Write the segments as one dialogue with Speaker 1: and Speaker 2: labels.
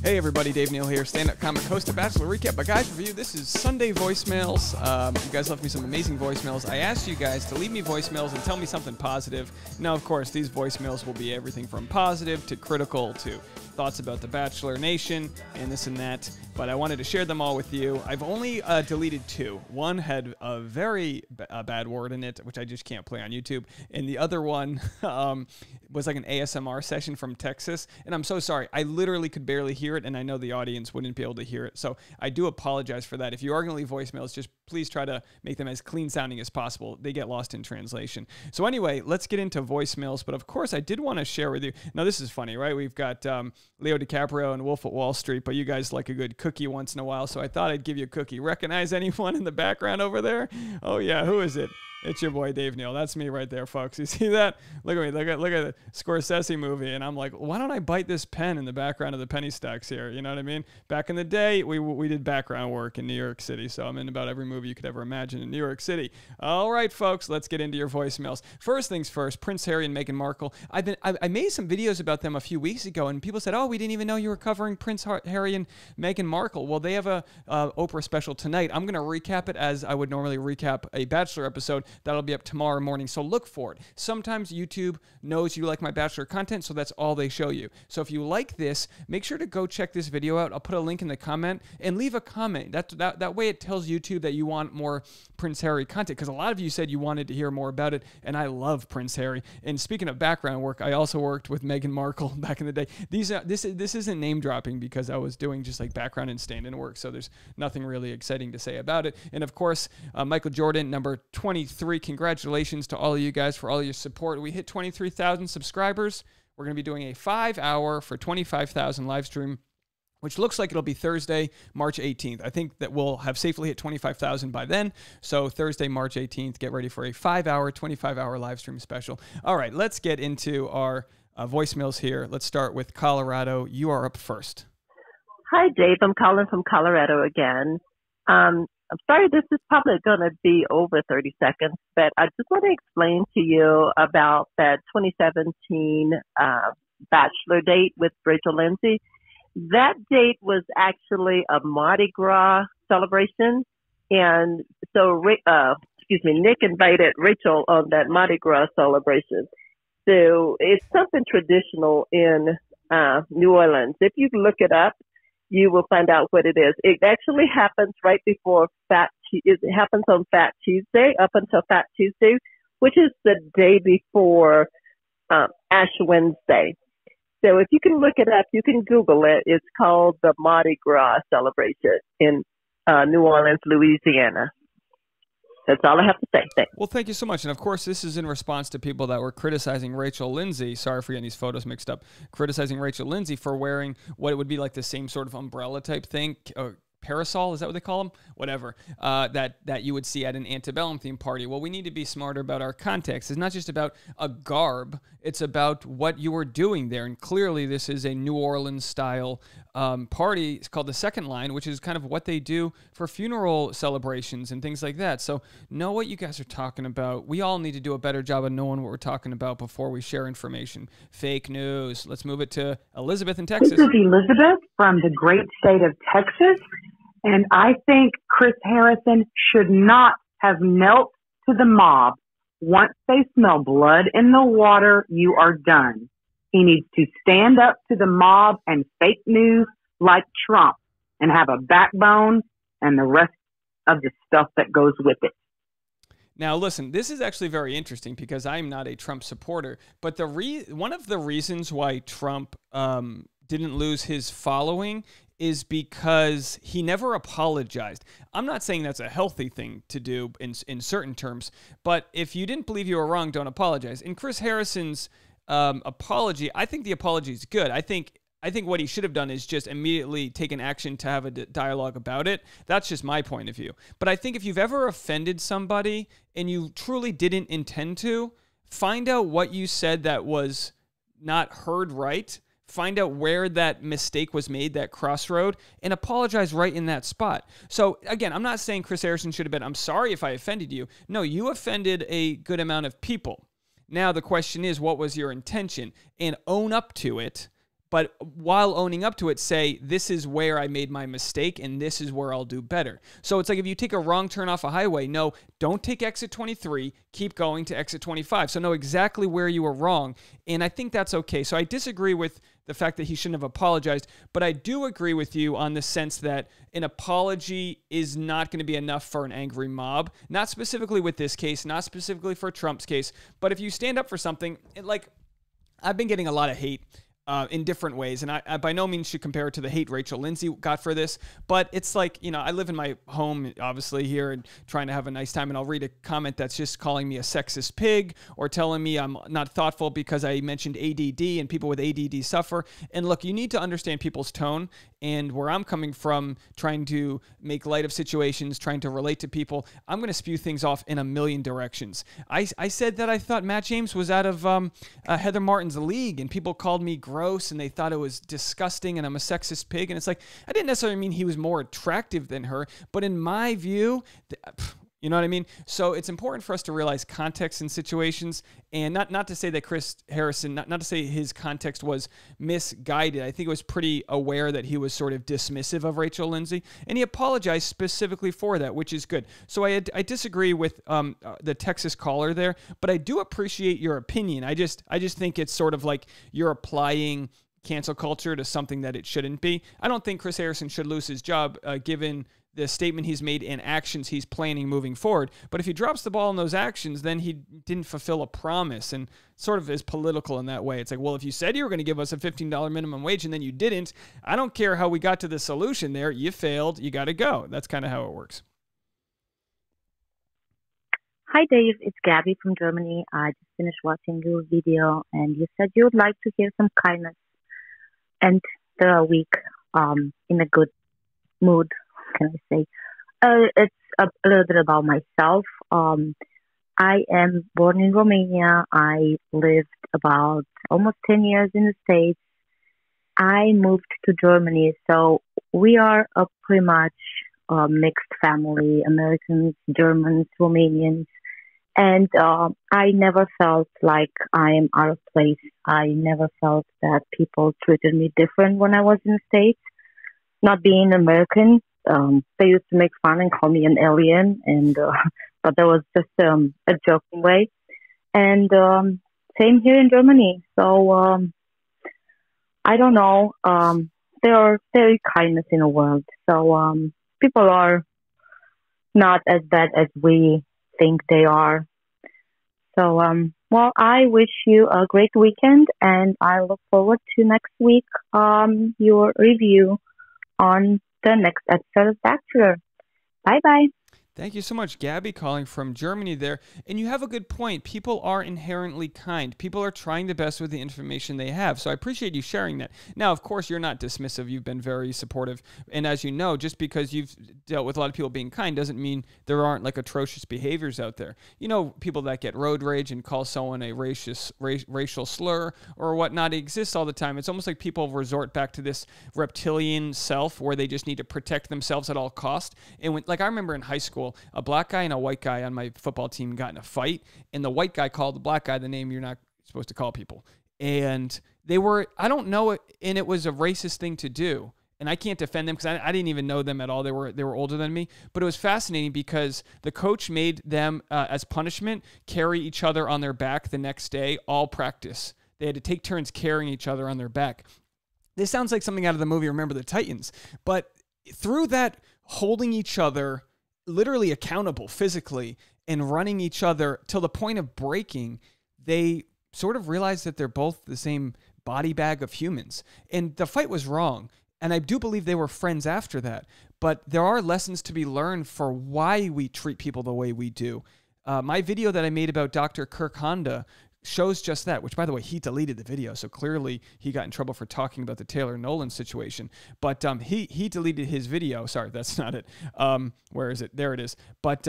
Speaker 1: Hey everybody, Dave Neal here, stand-up comic, host of Bachelor Recap, but guys, review. This is Sunday voicemails. You guys left me some amazing voicemails. I asked you guys to leave me voicemails and tell me something positive. Now, of course, these voicemails will be everything from positive to critical to thoughts about the Bachelor Nation and this and that, but I wanted to share them all with you. I've only deleted two. One had a very bad word in it, which I just can't play on YouTube, and the other one was like an ASMR session from Texas, and I'm so sorry. I literally could barely hear it, and I know the audience wouldn't be able to hear it, so I do apologize for that. If you are going to leave voicemails, just please try to make them as clean sounding as possible. They get lost in translation. So anyway, let's get into voicemails, but of course I did want to share with you. Now this is funny, right? We've got Leo DiCaprio and Wolf at Wall Street, but you guys like a good cookie once in a while, so I thought I'd give you a cookie. Recognize anyone in the background over there? Oh yeah, who is it? It's your boy Dave Neal. That's me right there, folks. You see that? Look at me. Look at the Scorsese movie, and I'm like, why don't I bite this pen in the background of the penny stacks here? You know what I mean? Back in the day, we did background work in New York City, so I'm in about every movie you could ever imagine in New York City. All right, folks, let's get into your voicemails. First things first, Prince Harry and Meghan Markle. I made some videos about them a few weeks ago, and people said, oh, we didn't even know you were covering Prince Harry and Meghan Markle. Well, they have a Oprah special tonight. I'm going to recap it as I would normally recap a Bachelor episode. That'll be up tomorrow morning, so look for it. Sometimes YouTube knows you like my Bachelor content, so that's all they show you. So if you like this, make sure to go check this video out. I'll put a link in the comment and leave a comment. That way it tells YouTube that you want more Prince Harry content, because a lot of you said you wanted to hear more about it, and I love Prince Harry. And speaking of background work, I also worked with Meghan Markle back in the day. This isn't name dropping because I was doing just like background and stand-in work, so there's nothing really exciting to say about it. And of course, Michael Jordan, number 23, congratulations to all of you guys for all your support. We hit 23,000 subscribers. We're going to be doing a 5-hour for 25,000 live stream, which looks like it'll be Thursday, March 18th. I think that we'll have safely hit 25,000 by then. So Thursday, March 18th, get ready for a 5-hour, 25-hour live stream special. All right, let's get into our voicemails here. Let's start with Colorado. You are up first.
Speaker 2: Hi, Dave. I'm calling from Colorado again. I'm sorry, this is probably going to be over 30 seconds, but I just want to explain to you about that 2017 Bachelor date with Rachel Lindsay. That date was actually a Mardi Gras celebration, and so Nick invited Rachel on that Mardi Gras celebration. So it's something traditional in New Orleans. If you look it up, you will find out what it is. It actually happens right before it happens on Fat Tuesday, up until Fat Tuesday, which is the day before Ash Wednesday. So if you can look it up, you can Google it. It's called the Mardi Gras celebration in New Orleans, Louisiana. That's all I have to say. Thanks.
Speaker 1: Well, thank you so much. And of course, this is in response to people that were criticizing Rachel Lindsay. Sorry for getting these photos mixed up. Criticizing Rachel Lindsay for wearing what it would be like the same sort of umbrella type thing. Parasol, is that what they call them? Whatever, that you would see at an antebellum theme party. Well, we need to be smarter about our context. It's not just about a garb. It's about what you were doing there. And clearly, this is a New Orleans-style party. It's called the Second Line, which is kind of what they do for funeral celebrations and things like that. So know what you guys are talking about. We all need to do a better job of knowing what we're talking about before we share information. Fake news. Let's move it to Elizabeth in Texas.
Speaker 3: This is Elizabeth from the great state of Texas. And I think Chris Harrison should not have knelt to the mob. Once they smell blood in the water, you are done. He needs to stand up to the mob and fake news like Trump and have a backbone and the rest of the stuff that goes with it.
Speaker 1: Now, listen, this is actually very interesting because I'm not a Trump supporter, but one of the reasons why Trump didn't lose his following is because he never apologized. I'm not saying that's a healthy thing to do in certain terms, but if you didn't believe you were wrong, don't apologize. In Chris Harrison's apology, I think the apology is good. I think what he should have done is just immediately taken action to have a dialogue about it. That's just my point of view. But I think if you've ever offended somebody and you truly didn't intend to, find out what you said that was not heard right. Find out where that mistake was made, that crossroad, and apologize right in that spot. So, again, I'm not saying Chris Harrison should have been, I'm sorry if I offended you. No, you offended a good amount of people. Now, the question is, what was your intention? And own up to it, but while owning up to it, say, this is where I made my mistake and this is where I'll do better. So it's like if you take a wrong turn off a highway, no, don't take exit 23, keep going to exit 25. So know exactly where you were wrong. And I think that's okay. So I disagree with the fact that he shouldn't have apologized, but I do agree with you on the sense that an apology is not going to be enough for an angry mob. Not specifically with this case, not specifically for Trump's case, but if you stand up for something, like I've been getting a lot of hate in different ways. And I by no means should compare it to the hate Rachel Lindsay got for this, but it's like, I live in my home, obviously, here and trying to have a nice time. And I'll read a comment that's just calling me a sexist pig or telling me I'm not thoughtful because I mentioned ADD and people with ADD suffer. And look, you need to understand people's tone and where I'm coming from, trying to make light of situations, trying to relate to people. I'm going to spew things off in a million directions. I said that I thought Matt James was out of Heather Martin's league, and people called me gross and they thought it was disgusting and I'm a sexist pig. And it's like, I didn't necessarily mean he was more attractive than her, but in my view, you know what I mean? So it's important for us to realize context in situations, and not to say that Chris Harrison, not to say his context was misguided. I think it was pretty aware that he was sort of dismissive of Rachel Lindsay, and he apologized specifically for that, which is good. So I disagree with the Texas caller there, but I do appreciate your opinion. I just think it's sort of like you're applying cancel culture to something that it shouldn't be. I don't think Chris Harrison should lose his job given the statement he's made and actions he's planning moving forward. But if he drops the ball in those actions, then he didn't fulfill a promise, and sort of is political in that way. It's like, well, if you said you were going to give us a $15 minimum wage and then you didn't, I don't care how we got to the solution there. You failed. You got to go. That's kind of how it works.
Speaker 4: Hi, Dave. It's Gabby from Germany. I just finished watching your video, and you said you would like to hear some kindness and the week in a good mood. Can I say? It's a little bit about myself. I am born in Romania. I lived about almost 10 years in the States. I moved to Germany, so we are a pretty much mixed family, Americans, Germans, Romanians. And I never felt like I am out of place. I never felt that people treated me different when I was in the States. Not being American, they used to make fun and call me an alien, and but that was just a joking way. And same here in Germany. So I don't know. There are very kindness in the world. So people are not as bad as we think they are. So well, I wish you a great weekend, and I look forward to next week your review on the next episode of Bachelor. Bye-bye.
Speaker 1: Thank you so much, Gabby, calling from Germany there. And you have a good point. People are inherently kind. People are trying the best with the information they have. So I appreciate you sharing that. Now, of course, you're not dismissive. You've been very supportive. And as you know, just because you've dealt with a lot of people being kind doesn't mean there aren't like atrocious behaviors out there. You know, people that get road rage and call someone a racial slur or whatnot. It exists all the time. It's almost like people resort back to this reptilian self where they just need to protect themselves at all costs. And when, like, I remember in high school, a black guy and a white guy on my football team got in a fight, and the white guy called the black guy the name you're not supposed to call people. And they were, I don't know, and it was a racist thing to do. And I can't defend them because I didn't even know them at all. They were older than me. But it was fascinating because the coach made them, as punishment, carry each other on their back the next day, all practice. They had to take turns carrying each other on their back. This sounds like something out of the movie Remember the Titans. But through that holding each other literally accountable physically and running each other till the point of breaking, they sort of realized that they're both the same body bag of humans. And the fight was wrong. And I do believe they were friends after that. But there are lessons to be learned for why we treat people the way we do. My video that I made about Dr. Kirk Honda shows just that, which, by the way, he deleted the video, so clearly he got in trouble for talking about the Taylor Nolan situation. But he deleted his video. Sorry, that's not it. Where is it? There it is. But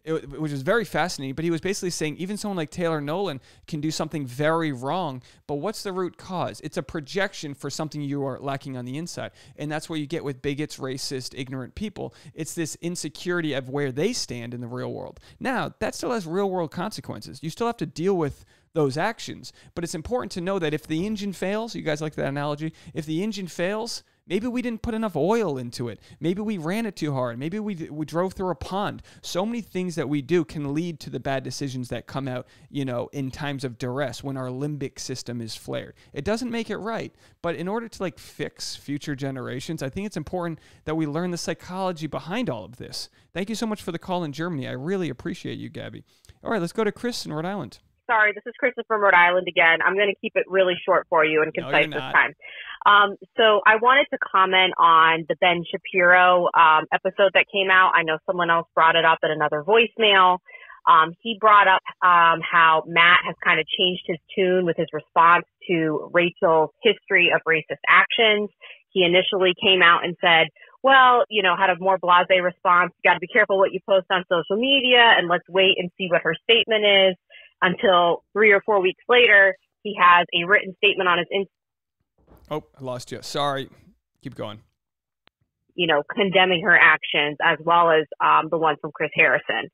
Speaker 1: which was very fascinating. But he was basically saying even someone like Taylor Nolan can do something very wrong, but what's the root cause? It's a projection for something you are lacking on the inside. And that's what you get with bigots, racist, ignorant people. It's this insecurity of where they stand in the real world. Now, that still has real world consequences. You still have to deal with those actions. But it's important to know that if the engine fails, you guys like that analogy? If the engine fails, maybe we didn't put enough oil into it. Maybe we ran it too hard. Maybe we drove through a pond. So many things that we do can lead to the bad decisions that come out, in times of duress when our limbic system is flared. It doesn't make it right, but in order to fix future generations, I think it's important that we learn the psychology behind all of this. Thank you so much for the call in Germany. I really appreciate you, Gabby. All right, let's go to Chris in Rhode Island.
Speaker 5: Sorry, this is Kristen from Rhode Island again. I'm going to keep it really short for you and concise this time. So I wanted to comment on the Ben Shapiro episode that came out. I know someone else brought it up in another voicemail. He brought up how Matt has kind of changed his tune with his response to Rachel's history of racist actions. He initially came out and said, well, had a more blasé response. You got to be careful what you post on social media, and let's wait and see what her statement is. Until 3 or 4 weeks later, he has a written statement on his Instagram.
Speaker 1: Oh, I lost you. Sorry. Keep going.
Speaker 5: Condemning her actions, as well as the one from Chris Harrison.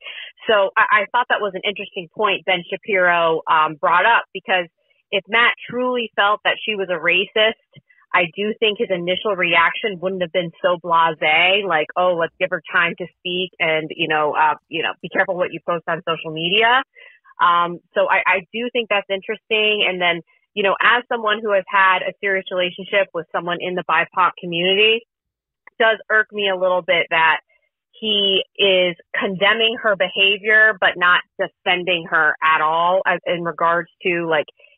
Speaker 5: So I thought that was an interesting point Ben Shapiro brought up, because if Matt truly felt that she was a racist, I do think his initial reaction wouldn't have been so blasé, like, oh, let's give her time to speak and, be careful what you post on social media. So I do think that's interesting. And then, as someone who has had a serious relationship with someone in the BIPOC community, it does irk me a little bit that he is condemning her behavior, but not defending her at all in regards to,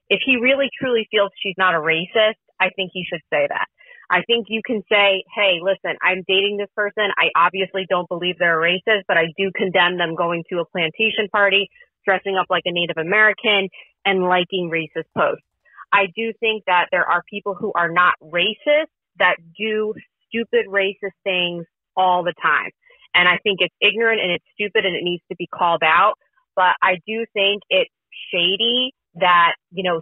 Speaker 5: if he really truly feels she's not a racist, I think he should say that. I think you can say, hey, listen, I'm dating this person. I obviously don't believe they're a racist, but I do condemn them going to a plantation party, dressing up like a Native American, and liking racist posts. I do think that there are people who are not racist that do stupid racist things all the time. And I think it's ignorant and it's stupid and it needs to be called out. But I do think it's shady that,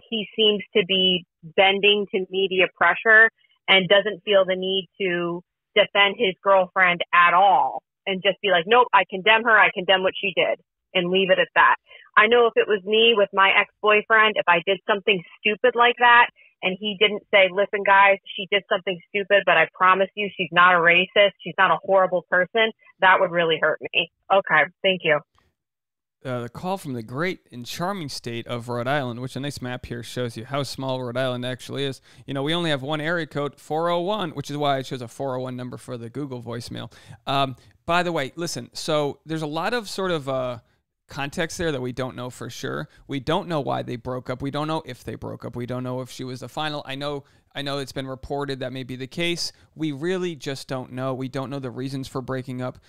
Speaker 5: he seems to be bending to media pressure and doesn't feel the need to defend his girlfriend at all and just be like, nope, I condemn her. I condemn what she did, and leave it at that. I know if it was me with my ex-boyfriend, if I did something stupid like that and he didn't say, listen, guys, she did something stupid, but I promise you she's not a racist, she's not a horrible person, that would really hurt me. Okay, thank you.
Speaker 1: The call from the great and charming state of Rhode Island, which a nice map here shows you how small Rhode Island actually is. We only have one area code, 401, which is why I chose a 401 number for the Google voicemail. By the way, listen, so there's a lot of sort of context there that we don't know for sure. We don't know why they broke up. We don't know if they broke up. We don't know if she was the final. I know it's been reported that may be the case. We really just don't know. We don't know the reasons for breaking up.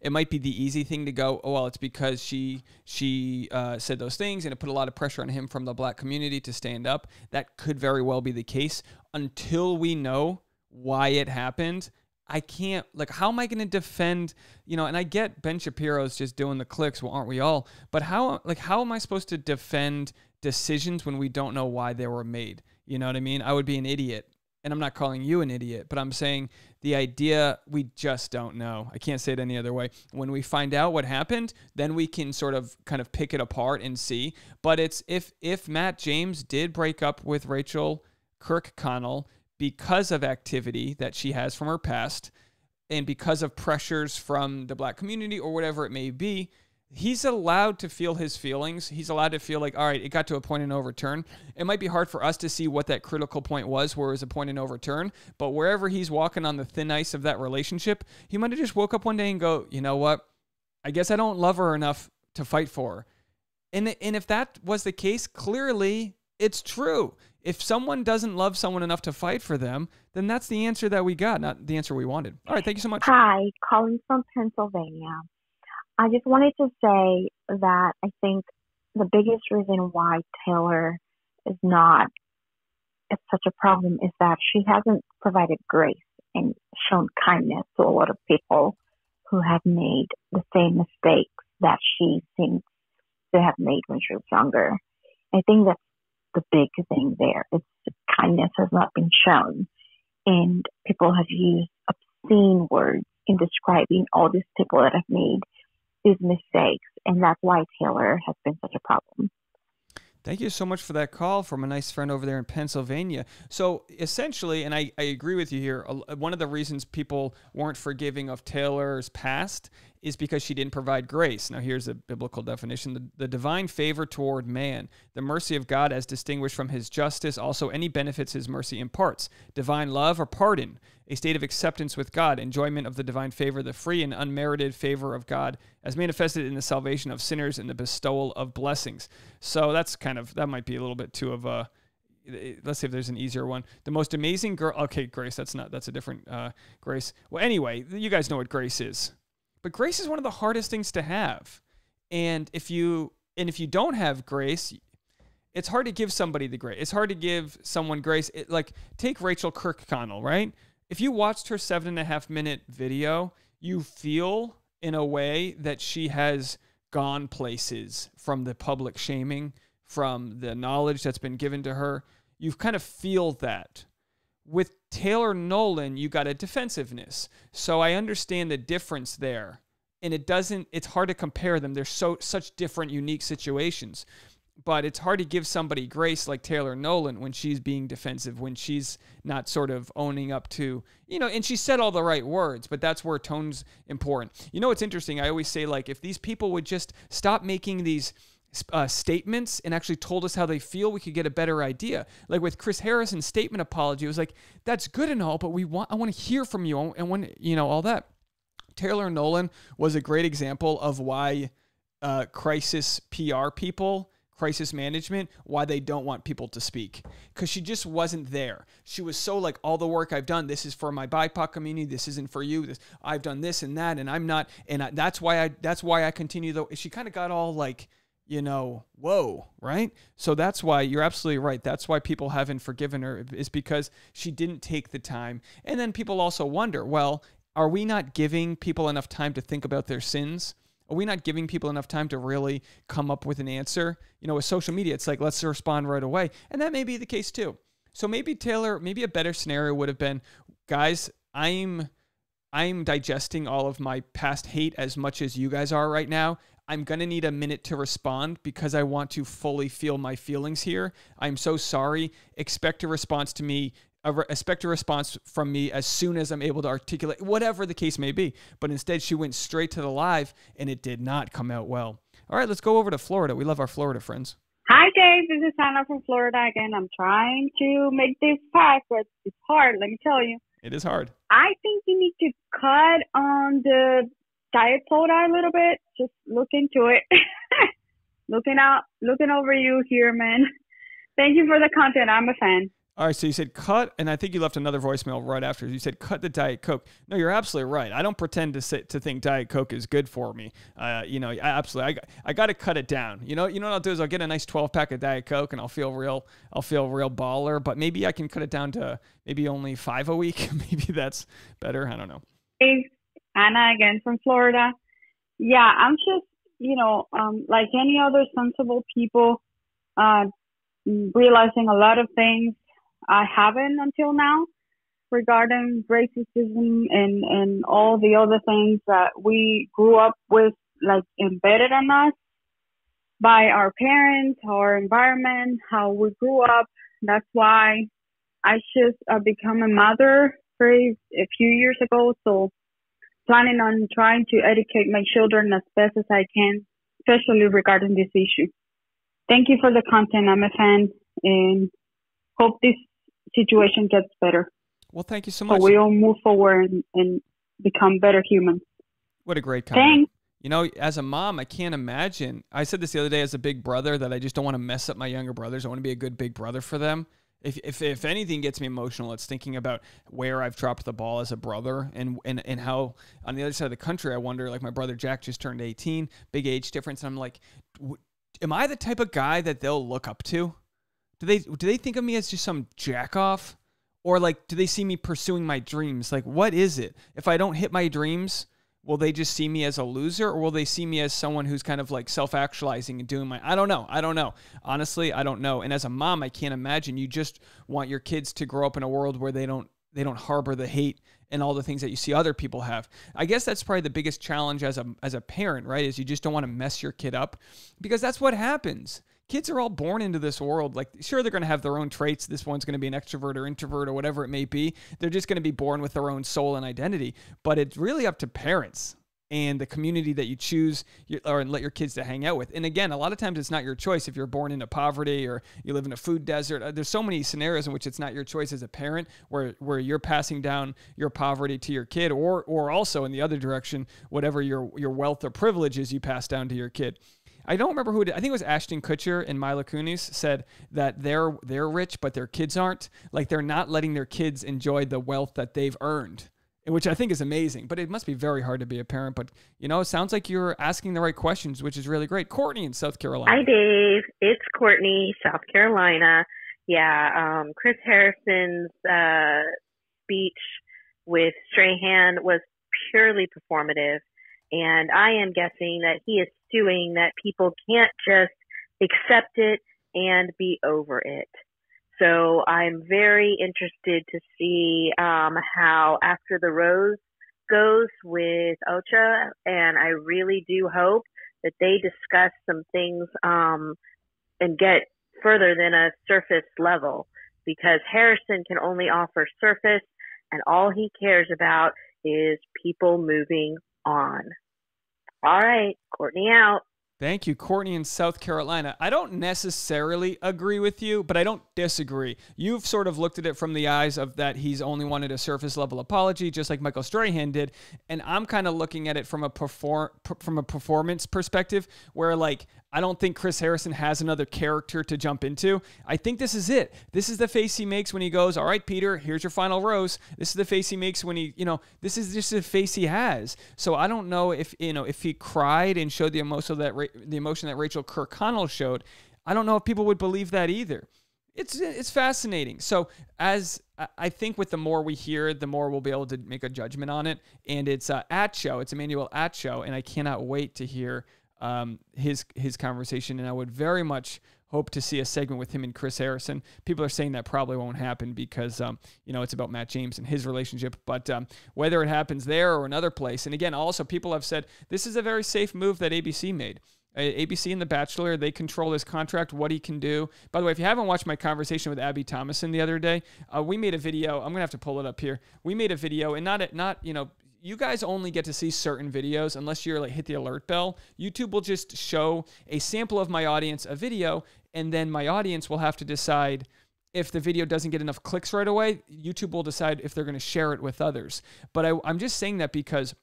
Speaker 1: It might be the easy thing to go, oh, well, it's because she said those things and it put a lot of pressure on him from the black community to stand up. That could very well be the case. Until we know why it happened, I can't, how am I going to defend, and I get Ben Shapiro's just doing the clicks, well, aren't we all? But how am I supposed to defend decisions when we don't know why they were made? You know what I mean? I would be an idiot. And I'm not calling you an idiot, but I'm saying the idea, we just don't know. I can't say it any other way. When we find out what happened, then we can sort of kind of pick it apart and see. But it's if Matt James did break up with Rachel Kirkconnell because of activity that she has from her past and because of pressures from the black community or whatever it may be, he's allowed to feel his feelings. He's allowed to feel like, all right, it got to a point of no return. It might be hard for us to see what that critical point was where it was a point of no return, but wherever he's walking on the thin ice of that relationship, he might have just woke up one day and go, you know what? I guess I don't love her enough to fight for her. And if that was the case, clearly it's true. If someone doesn't love someone enough to fight for them, then that's the answer that we got, not the answer we wanted. All right, thank you so much.
Speaker 4: Hi, calling from Pennsylvania. I just wanted to say that I think the biggest reason why Taylor is not it's such a problem is that she hasn't provided grace and shown kindness to a lot of people who have made the same mistakes that she seems to have made when she was younger. I think that's the big thing there. It's kindness has not been shown, and people have used obscene words in describing all these people that have made these mistakes, and that's why Taylor has been such a problem.
Speaker 1: Thank you so much for that call from a nice friend over there in Pennsylvania. So essentially, and I agree with you here, one of the reasons people weren't forgiving of Taylor's past is because she didn't provide grace. Now, here's a biblical definition. The divine favor toward man, the mercy of God as distinguished from his justice, also any benefits his mercy imparts, divine love or pardon, a state of acceptance with God, enjoyment of the divine favor, the free and unmerited favor of God as manifested in the salvation of sinners and the bestowal of blessings. So that's that might be a little bit too of a, let's see if there's an easier one. The most amazing girl. Okay, grace. That's a different grace. Well, anyway, you guys know what grace is. But grace is one of the hardest things to have. And if you don't have grace, it's hard to give somebody the grace. It's hard to give someone grace. Like, take Rachel Kirkconnell, right? If you watched her 7.5-minute video, you feel in a way that she has gone places from the public shaming, from the knowledge that's been given to her. You kind of feel that. With Taylor Nolan, you got a defensiveness. So I understand the difference there. And it's hard to compare them. They're such different, unique situations. But it's hard to give somebody grace like Taylor Nolan when she's being defensive, when she's not sort of owning up to, and she said all the right words, but that's where tone's important. It's interesting. I always say, like, if these people would just stop making these statements and actually told us how they feel, we could get a better idea. Like with Chris Harrison's statement apology, it was like, that's good and all, but I want to hear from you and when, all that. Taylor Nolan was a great example of why crisis PR people, crisis management, why they don't want people to speak. Because she just wasn't there. She was so like, all the work I've done, this is for my BIPOC community, this isn't for you, I've done this and that, and I'm not, and that's why I continue though. She kind of got all like, whoa, right? So that's why you're absolutely right. That's why people haven't forgiven her, is because she didn't take the time. And then people also wonder, well, are we not giving people enough time to think about their sins? Are we not giving people enough time to really come up with an answer? With social media, it's like, let's respond right away. And that may be the case too. So maybe a better scenario would have been, guys, I'm digesting all of my past hate as much as you guys are right now. I'm going to need a minute to respond because I want to fully feel my feelings here. I'm so sorry. Expect a response from me as soon as I'm able to articulate, whatever the case may be. But instead, she went straight to the live, and it did not come out well. All right, let's go over to Florida. We love our Florida friends.
Speaker 6: Hi, Dave. This is Hannah from Florida again. I'm trying to make this fast, but it's hard, let me tell you.
Speaker 1: It is hard.
Speaker 6: I think you need to cut on the diet soda a little bit. Just look into it. Looking over you here, man. Thank you for the content. I'm a fan.
Speaker 1: All right, so you said cut, and I think you left another voicemail right after. You said cut the Diet Coke. No, you're absolutely right. I don't pretend to think Diet Coke is good for me. Absolutely. I got to cut it down. You know what I'll do is I'll get a nice 12-pack of Diet Coke, and I'll feel real baller. But maybe I can cut it down to maybe only 5 a week. Maybe that's better. I don't know.
Speaker 6: Hey, Anna again from Florida. Yeah, I'm just like any other sensible people, realizing a lot of things I haven't until now regarding racism and all the other things that we grew up with, like embedded on us by our parents, our environment, how we grew up. That's why I just become a mother a few years ago. So planning on trying to educate my children as best as I can, especially regarding this issue. Thank you for the content. I'm a fan and hope this situation gets better.
Speaker 1: Well, thank you so much.
Speaker 6: So we all move forward and become better humans.
Speaker 1: What a great comment.
Speaker 6: Thanks.
Speaker 1: As a mom, I can't imagine. I said this the other day as a big brother that I just don't want to mess up my younger brothers. I want to be a good big brother for them. If anything gets me emotional, it's thinking about where I've dropped the ball as a brother and how on the other side of the country, I wonder, like my brother Jack just turned 18, big age difference. And I'm like, am I the type of guy that they'll look up to? Do they think of me as just some jack off? Or like, do they see me pursuing my dreams? Like, what is it? If I don't hit my dreams, will they just see me as a loser, or will they see me as someone who's kind of like self-actualizing and doing I don't know. Honestly, I don't know. And as a mom, I can't imagine. You just want your kids to grow up in a world where they don't harbor the hate and all the things that you see other people have. I guess that's probably the biggest challenge as a parent, right? Is you just don't want to mess your kid up, because that's what happens. kids are all born into this world. Like, sure, they're going to have their own traits. This one's going to be an extrovert or introvert or whatever it may be. They're just going to be born with their own soul and identity. But it's really up to parents and the community that you choose or let your kids to hang out with. And again, a lot of times it's not your choice if you're born into poverty or you live in a food desert. There's so many scenarios in which it's not your choice as a parent where you're passing down your poverty to your kid, or also in the other direction, whatever your wealth or privilege is, you pass down to your kid. I don't remember who it, I think it was Ashton Kutcher and Mila Kunis said that they're rich, but their kids aren't. Like, they're not letting their kids enjoy the wealth that they've earned, which I think is amazing. But it must be very hard to be a parent. But, you know, it sounds like you're asking the right questions, which is really great. Courtney in South Carolina.
Speaker 7: Hi, Dave. It's Courtney, South Carolina. Yeah, Chris Harrison's speech with Strahan was purely performative. And I am guessing that he is stewing that people can't just accept it and be over it. So I'm very interested to see how After the Rose goes with Ocha, and I really do hope that they discuss some things and get further than a surface level, because Harrison can only offer surface, and all he cares about is people moving on. All right, Courtney out.
Speaker 1: Thank you, Courtney in South Carolina. I don't necessarily agree with you, but I don't disagree. You've sort of looked at it from the eyes of that he's only wanted a surface level apology, just like Michael Strahan did, and I'm kind of looking at it from a performance perspective, where like I don't think Chris Harrison has another character to jump into. I think this is it. This is the face he makes when he goes, "All right, Peter, here's your final rose." This is the face he makes when he, this is just the face he has. So I don't know if he cried and showed the emotion that Rachel Kirkconnell showed. I don't know if people would believe that either. It's fascinating. So as I think with the more we hear, the more we'll be able to make a judgment on it. And it's it's Emmanuel Acho, and I cannot wait to hear his conversation, and I would very much hope to see a segment with him and Chris Harrison. People are saying that probably won't happen because it's about Matt James and his relationship, but whether it happens there or another place. And again, also people have said this is a very safe move that ABC made. ABC and The Bachelor, they control his contract, what he can do. By the way, if you haven't watched my conversation with Abby Thomason the other day, we made a video. I'm gonna have to pull it up here. We made a video, and you guys only get to see certain videos unless you're hit the alert bell. YouTube will just show a sample of my audience a video, and then my audience will have to decide if the video doesn't get enough clicks right away. YouTube will decide if they're going to share it with others. But I'm just saying that because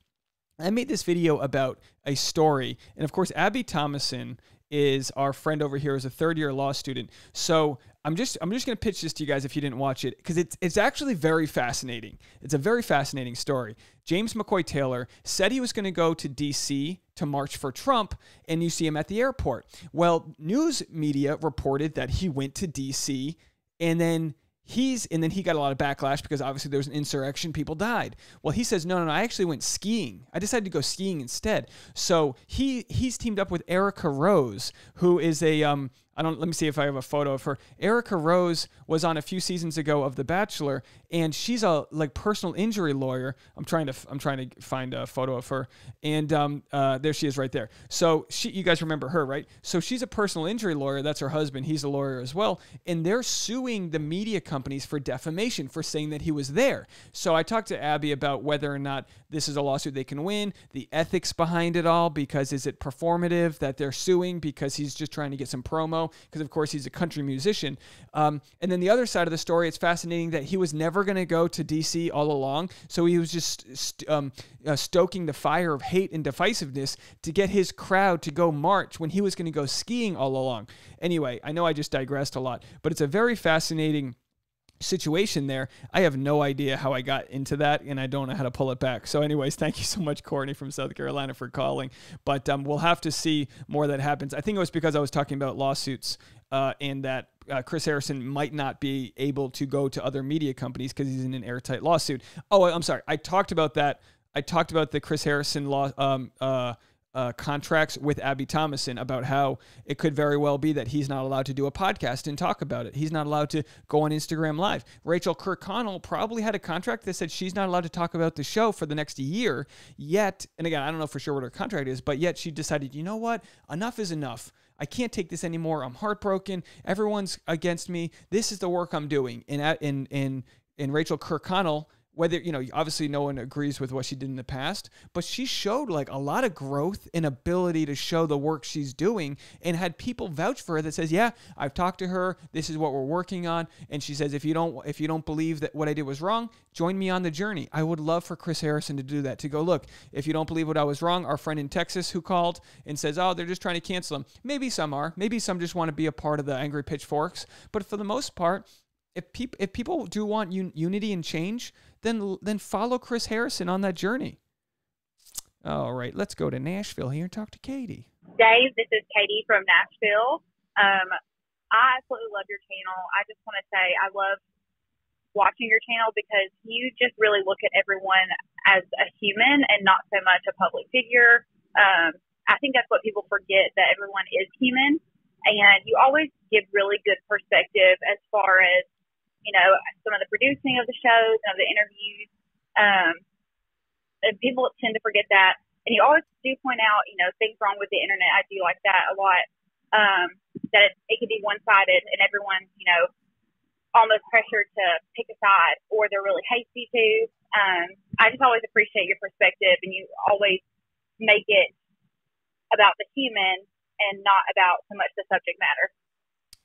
Speaker 1: I made this video about a story, and of course, Abby Thomason is our friend over here as a third-year law student. So I'm just going to pitch this to you guys if you didn't watch it, because it's actually very fascinating. It's a very fascinating story. James McCoy Taylor said he was going to go to D.C. to march for Trump, and you see him at the airport. Well, news media reported that he went to D.C., and then he got a lot of backlash because obviously there was an insurrection, people died. Well, he says, no, I actually went skiing. I decided to go skiing instead. So he's teamed up with Erica Rose, who is let me see if I have a photo of her. Erica Rose was on a few seasons ago of The Bachelor, and she's a personal injury lawyer. I'm trying to find a photo of her, and there she is right there. So you guys remember her, right? So she's a personal injury lawyer. That's her husband. He's a lawyer as well, and they're suing the media companies for defamation for saying that he was there. So I talked to Abby about whether or not this is a lawsuit they can win, the ethics behind it all, because is it performative that they're suing because he's just trying to get some promo? Because of course he's a country musician. And then the other side of the story, it's fascinating that he was never going to go to DC all along. So he was just stoking the fire of hate and divisiveness to get his crowd to go march when he was going to go skiing all along. Anyway, I know I just digressed a lot, but it's a very fascinating situation there. I have no idea how I got into that, and I don't know how to pull it back. So anyways, thank you so much, Courtney from South Carolina, for calling. But we'll have to see more that happens. I think it was because I was talking about lawsuits and that Chris Harrison might not be able to go to other media companies because he's in an airtight lawsuit. Oh, I'm sorry. I talked about that. I talked about the Chris Harrison law contracts with Abby Thomason about how it could very well be that he's not allowed to do a podcast and talk about it. He's not allowed to go on Instagram Live. Rachel Kirkconnell probably had a contract that said she's not allowed to talk about the show for the next year, yet, and again, I don't know for sure what her contract is, but yet she decided, you know what? Enough is enough. I can't take this anymore. I'm heartbroken. Everyone's against me. This is the work I'm doing. And in Rachel Kirkconnell, whether, obviously no one agrees with what she did in the past, but she showed like a lot of growth and ability to show the work she's doing, and had people vouch for her that says, yeah, I've talked to her. This is what we're working on. And she says, if you don't believe that what I did was wrong, join me on the journey. I would love for Chris Harrison to do that, to go, look, if you don't believe what I was wrong, our friend in Texas who called and says, oh, they're just trying to cancel him. Maybe some are, maybe some just want to be a part of the angry pitchforks. But for the most part, if people do want unity and change, then follow Chris Harrison on that journey. All right, let's go to Nashville here and talk to Katie.
Speaker 8: Dave, this is Katie from Nashville. I absolutely love your channel. I just want to say I love watching your channel because you just really look at everyone as a human and not so much a public figure. I think that's what people forget, that everyone is human. And you always give really good perspective as far as, some of the producing of the shows and of the interviews. And people tend to forget that. And you always do point out, things wrong with the internet. I do like that a lot, that it can be one-sided and everyone, almost pressured to pick a side, or they're really hasty too. I just always appreciate your perspective, and you always make it about the human and not about so much the subject matter.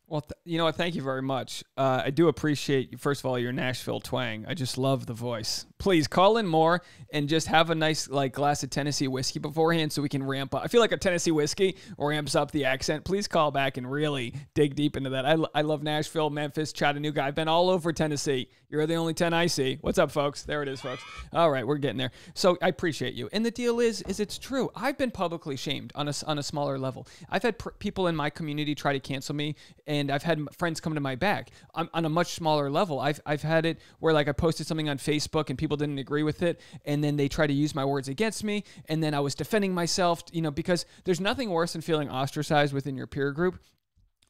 Speaker 1: Well, thank you very much. I do appreciate, first of all, your Nashville twang. I just love the voice. Please call in more and just have a nice glass of Tennessee whiskey beforehand so we can ramp up. I feel like a Tennessee whiskey ramps up the accent. Please call back and really dig deep into that. I love Nashville, Memphis, Chattanooga. I've been all over Tennessee. You're the only 10 I see. What's up, folks? There it is, folks. All right, we're getting there. So I appreciate you. And the deal is it's true. I've been publicly shamed on a smaller level. I've had people in my community try to cancel me, and I've had friends come to my back. On a much smaller level. I've had it where I posted something on Facebook and people didn't agree with it, and then they try to use my words against me, and then I was defending myself, because there's nothing worse than feeling ostracized within your peer group.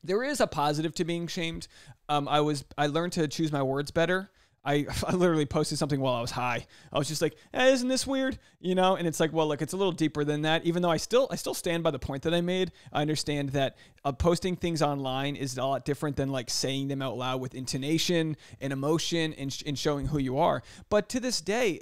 Speaker 1: There is a positive to being shamed. I learned to choose my words better. I literally posted something while I was high. I was just like, hey, isn't this weird? And it's like, well, look, it's a little deeper than that. Even though I still stand by the point that I made. I understand that posting things online is a lot different than saying them out loud with intonation and emotion and showing who you are. But to this day,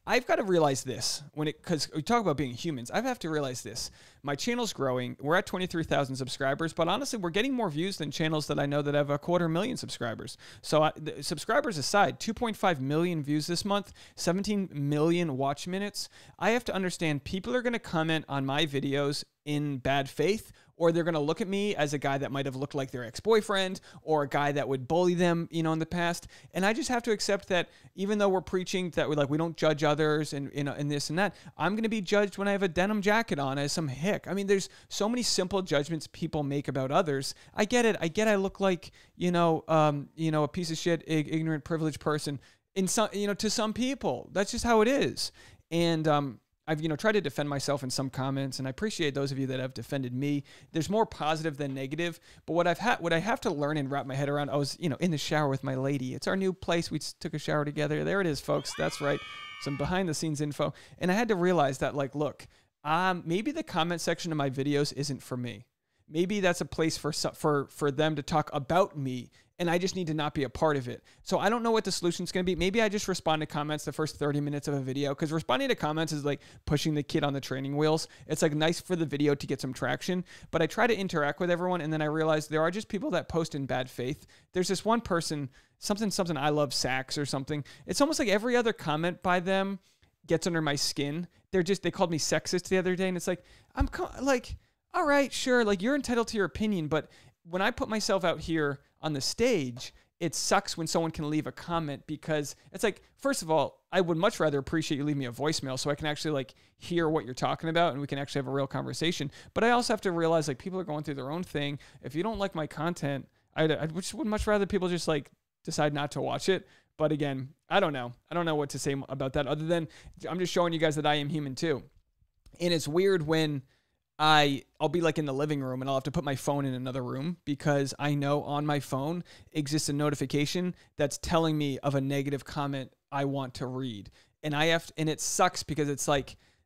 Speaker 1: I've got to realize this because we talk about being humans. I have to realize this. My channel's growing. We're at 23,000 subscribers, but honestly, we're getting more views than channels that I know that have 250,000 subscribers. So subscribers aside, 2.5 million views this month, 17 million watch minutes. I have to understand people are going to comment on my videos in bad faith, or they're going to look at me as a guy that might have looked like their ex-boyfriend, or a guy that would bully them, in the past. And I just have to accept that even though we're preaching that we don't judge others and this and that, I'm going to be judged when I have a denim jacket on as some hick. I mean, there's so many simple judgments people make about others. I get it. I look like, a piece of shit, ignorant, privileged person in some, to some people. That's just how it is. And, I've tried to defend myself in some comments, and I appreciate those of you that have defended me. There's more positive than negative, but what I have to learn and wrap my head around. I was in the shower with my lady. It's our new place. We took a shower together. There it is, folks. That's right. Some behind the scenes info, and I had to realize that look, maybe the comment section of my videos isn't for me. Maybe that's a place for them to talk about me, and I just need to not be a part of it. So I don't know what the solution's going to be. Maybe I just respond to comments the first 30 minutes of a video, because responding to comments is like pushing the kid on the training wheels. It's nice for the video to get some traction, but I try to interact with everyone, and then I realize there are just people that post in bad faith. There's this one person, something I love Sacks or something. It's almost like every other comment by them gets under my skin. They called me sexist the other day, and it's all right, sure, you're entitled to your opinion, but when I put myself out here on the stage, it sucks when someone can leave a comment, because it's first of all, I would much rather appreciate you leave me a voicemail so I can actually hear what you're talking about and we can actually have a real conversation. But I also have to realize people are going through their own thing. If you don't like my content, I just would much rather people just decide not to watch it. But again, I don't know. I don't know what to say about that other than I'm just showing you guys that I am human too. And it's weird when I'll be in the living room and I'll have to put my phone in another room, because I know on my phone exists a notification that's telling me of a negative comment I want to read. And and it sucks because it's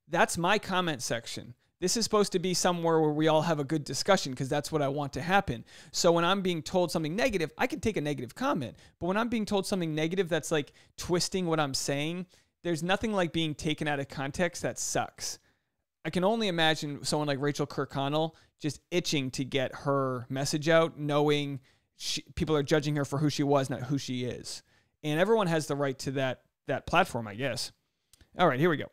Speaker 1: that's my comment section. This is supposed to be somewhere where we all have a good discussion because that's what I want to happen. So when I'm being told something negative, I can take a negative comment. But when I'm being told something negative that's like twisting what I'm saying, there's nothing like being taken out of context that sucks. I can only imagine someone like Rachel Kirkconnell just itching to get her message out, knowing people are judging her for who she was, not who she is. And everyone has the right to that platform, I guess. All right, here we go.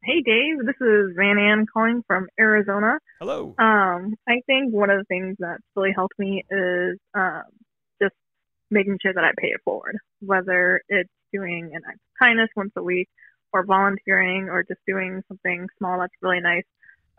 Speaker 9: Hey Dave, this is Van Ann calling from Arizona.
Speaker 1: Hello.
Speaker 9: I think one of the things that's really helped me is just making sure that I pay it forward, whether it's doing an act of kindness once a week or volunteering or just doing something small that's really nice.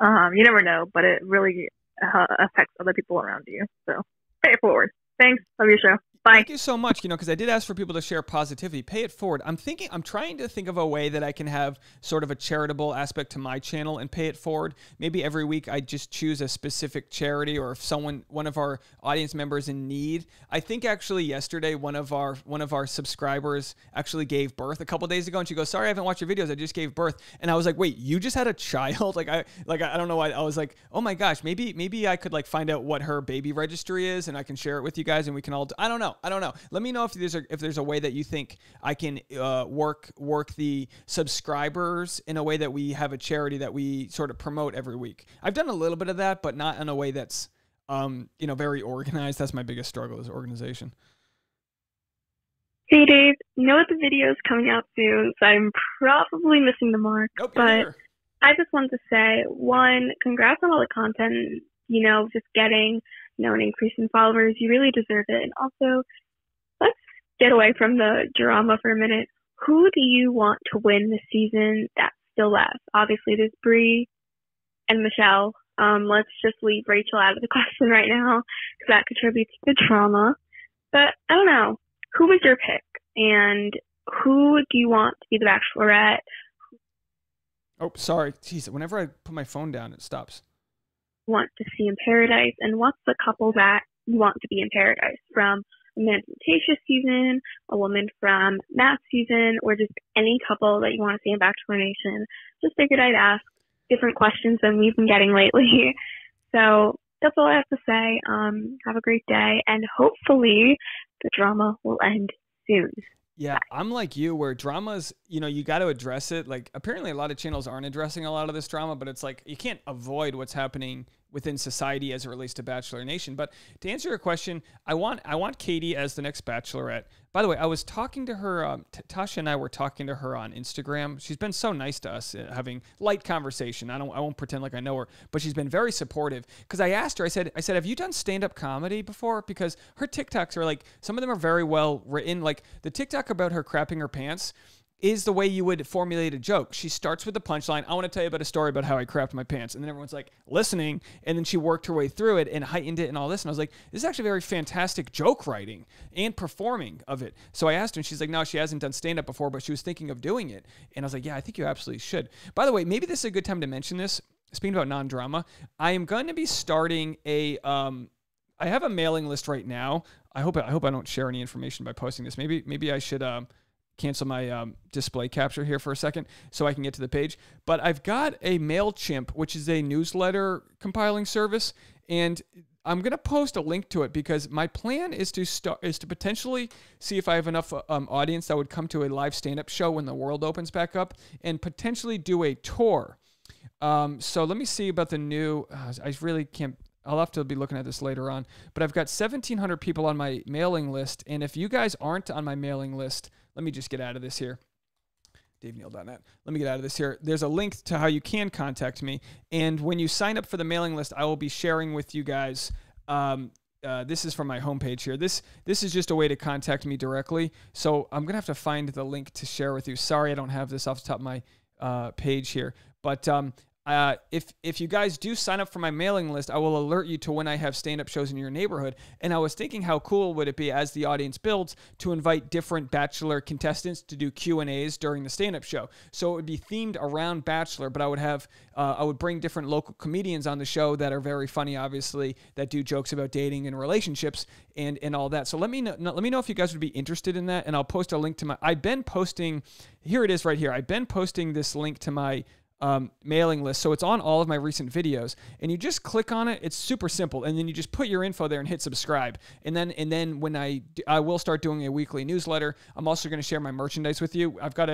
Speaker 9: You never know, but it really affects other people around you. So pay it forward. Thanks. Love your show. Bye.
Speaker 1: Thank you so much. Because I did ask for people to share positivity. Pay it forward. I'm trying to think of a way that I can have sort of a charitable aspect to my channel and pay it forward. Maybe every week I just choose a specific charity, or if one of our audience members in need. I think actually yesterday one of our subscribers actually gave birth a couple days ago, and she goes, "Sorry, I haven't watched your videos. I just gave birth." And I was like, "Wait, you just had a child?" I don't know why. I was like, "Oh my gosh, maybe I could like find out what her baby registry is, and I can share it with you guys, and we can all." I don't know. Let me know if there's a way that you think I can work the subscribers in a way that we have a charity that we sort of promote every week. I've done a little bit of that, but not in a way that's very organized. That's my biggest struggle, is organization.
Speaker 10: Hey Dave, know that the video is coming out soon, so I'm probably missing the mark.
Speaker 1: Nope,
Speaker 10: but I just wanted to say, one, congrats on all the content. Just getting an increase in followers. You really deserve it. And also, let's get away from the drama for a minute. Who do you want to win this season that's still left? Obviously, there's Bree and Michelle. Let's just leave Rachel out of the question right now because that contributes to the drama. But I don't know. Who was your pick? And who do you want to be the Bachelorette?
Speaker 1: Oh, sorry. Jeez, whenever I put my phone down, it stops.
Speaker 10: Want to see in paradise, and what's the couple that you want to be in paradise? From a man from Tasha's season, a woman from Matt's season, or just any couple that you want to see in Bachelor Nation. Just figured I'd ask different questions than we've been getting lately. So that's all I have to say. Have a great day, and hopefully the drama will end soon.
Speaker 1: Yeah, I'm like you, where dramas, you got to address it. Like, apparently a lot of channels aren't addressing a lot of this drama, but it's like you can't avoid what's happening within society as it relates to Bachelor Nation. But to answer your question, I want Katie as the next Bachelorette. By the way, I was talking to her, Tasha and I were talking to her on Instagram. She's been so nice to us, having light conversation. I won't pretend like I know her, but she's been very supportive. Because I asked her, I said, have you done stand-up comedy before? Because her TikToks are like, some of them are very well written. Like the TikTok about her crapping her pants is the way you would formulate a joke. She starts with the punchline. I want to tell you about a story about how I crapped my pants. And then everyone's like listening. And then she worked her way through it and heightened it and all this. And I was like, this is actually very fantastic joke writing and performing of it. So I asked her, and she's like, no, she hasn't done stand-up before, but she was thinking of doing it. And I was like, yeah, I think you absolutely should. By the way, maybe this is a good time to mention this. Speaking about non-drama, I am going to be starting I have a mailing list right now. I hope I don't share any information by posting this. Maybe I should cancel my display capture here for a second so I can get to the page. But I've got a MailChimp, which is a newsletter compiling service, and I'm going to post a link to it because my plan is to potentially see if I have enough audience that would come to a live stand-up show when the world opens back up, and potentially do a tour. So let me see about the new. I really can't. I'll have to be looking at this later on. But I've got 1,700 people on my mailing list, and if you guys aren't on my mailing list, let me just get out of this here. DaveNeal.net. Let me get out of this here. There's a link to how you can contact me. And when you sign up for the mailing list, I will be sharing with you guys. This is from my homepage here. This is just a way to contact me directly. So I'm going to have to find the link to share with you. Sorry, I don't have this off the top of my page here. But if you guys do sign up for my mailing list, I will alert you to when I have stand-up shows in your neighborhood. And I was thinking, how cool would it be, as the audience builds, to invite different Bachelor contestants to do Q&As during the stand-up show. So it would be themed around Bachelor, but I would bring different local comedians on the show that are very funny, obviously, that do jokes about dating and relationships and all that. So let me know if you guys would be interested in that, and I'll post a link to my. I've been posting. Here it is right here. I've been posting this link to my mailing list. So it's on all of my recent videos, and you just click on it. It's super simple. And then you just put your info there and hit subscribe. And then when I will start doing a weekly newsletter. I'm also going to share my merchandise with you. I've got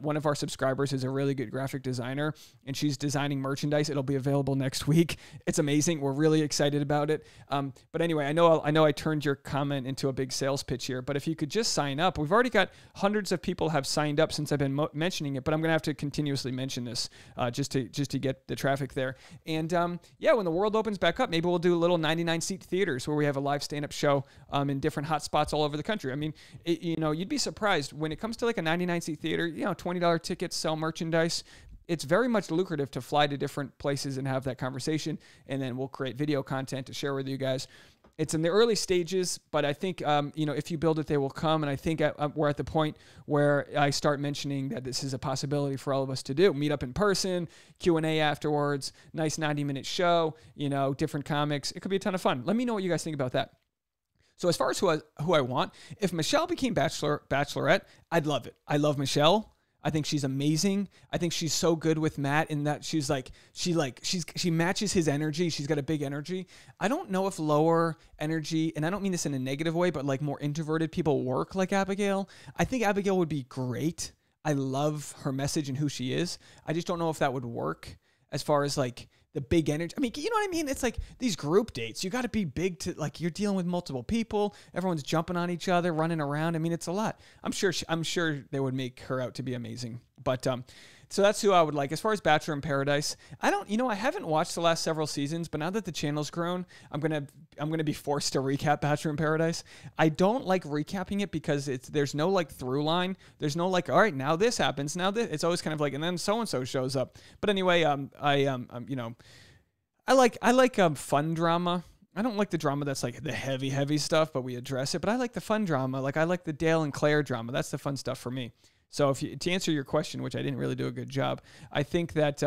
Speaker 1: one of our subscribers is a really good graphic designer, and she's designing merchandise. It'll be available next week. It's amazing. We're really excited about it. But anyway, I know I turned your comment into a big sales pitch here, but if you could just sign up. We've already got hundreds of people have signed up since I've been mentioning it, but I'm going to have to continuously mention this just to get the traffic there. And when the world opens back up, maybe we'll do little 99-seat theaters where we have a live stand-up show in different hot spots all over the country. I mean, you'd be surprised when it comes to like a 99-seat theater, $20 tickets, sell merchandise. It's very much lucrative to fly to different places and have that conversation. And then we'll create video content to share with you guys. It's in the early stages, but I think, if you build it, they will come. And I think we're at the point where I start mentioning that this is a possibility for all of us to do. Meet up in person, Q&A afterwards, nice 90-minute show, different comics. It could be a ton of fun. Let me know what you guys think about that. So as far as who I want, if Michelle became Bachelorette, I'd love it. I love Michelle. I think she's amazing. I think she's so good with Matt in that she matches his energy. She's got a big energy. I don't know if lower energy, and I don't mean this in a negative way, but like more introverted people work like Abigail. I think Abigail would be great. I love her message and who she is. I just don't know if that would work as far as like the big energy. I mean, you know what I mean? It's like these group dates. You got to be big to like, you're dealing with multiple people. Everyone's jumping on each other, running around. I mean, it's a lot. I'm sure they would make her out to be amazing. But so that's who I would like. As far as Bachelor in Paradise, I haven't watched the last several seasons, but now that the channel's grown, I'm gonna be forced to recap Bachelor in Paradise. I don't like recapping it because there's no like through line. There's no like, all right, now this happens. Now this. It's always kind of like, and then so and so shows up. But anyway, I like fun drama. I don't like the drama that's like the heavy stuff, but we address it. But I like the fun drama. Like I like the Dale and Claire drama. That's the fun stuff for me. So to answer your question, which I didn't really do a good job, I think that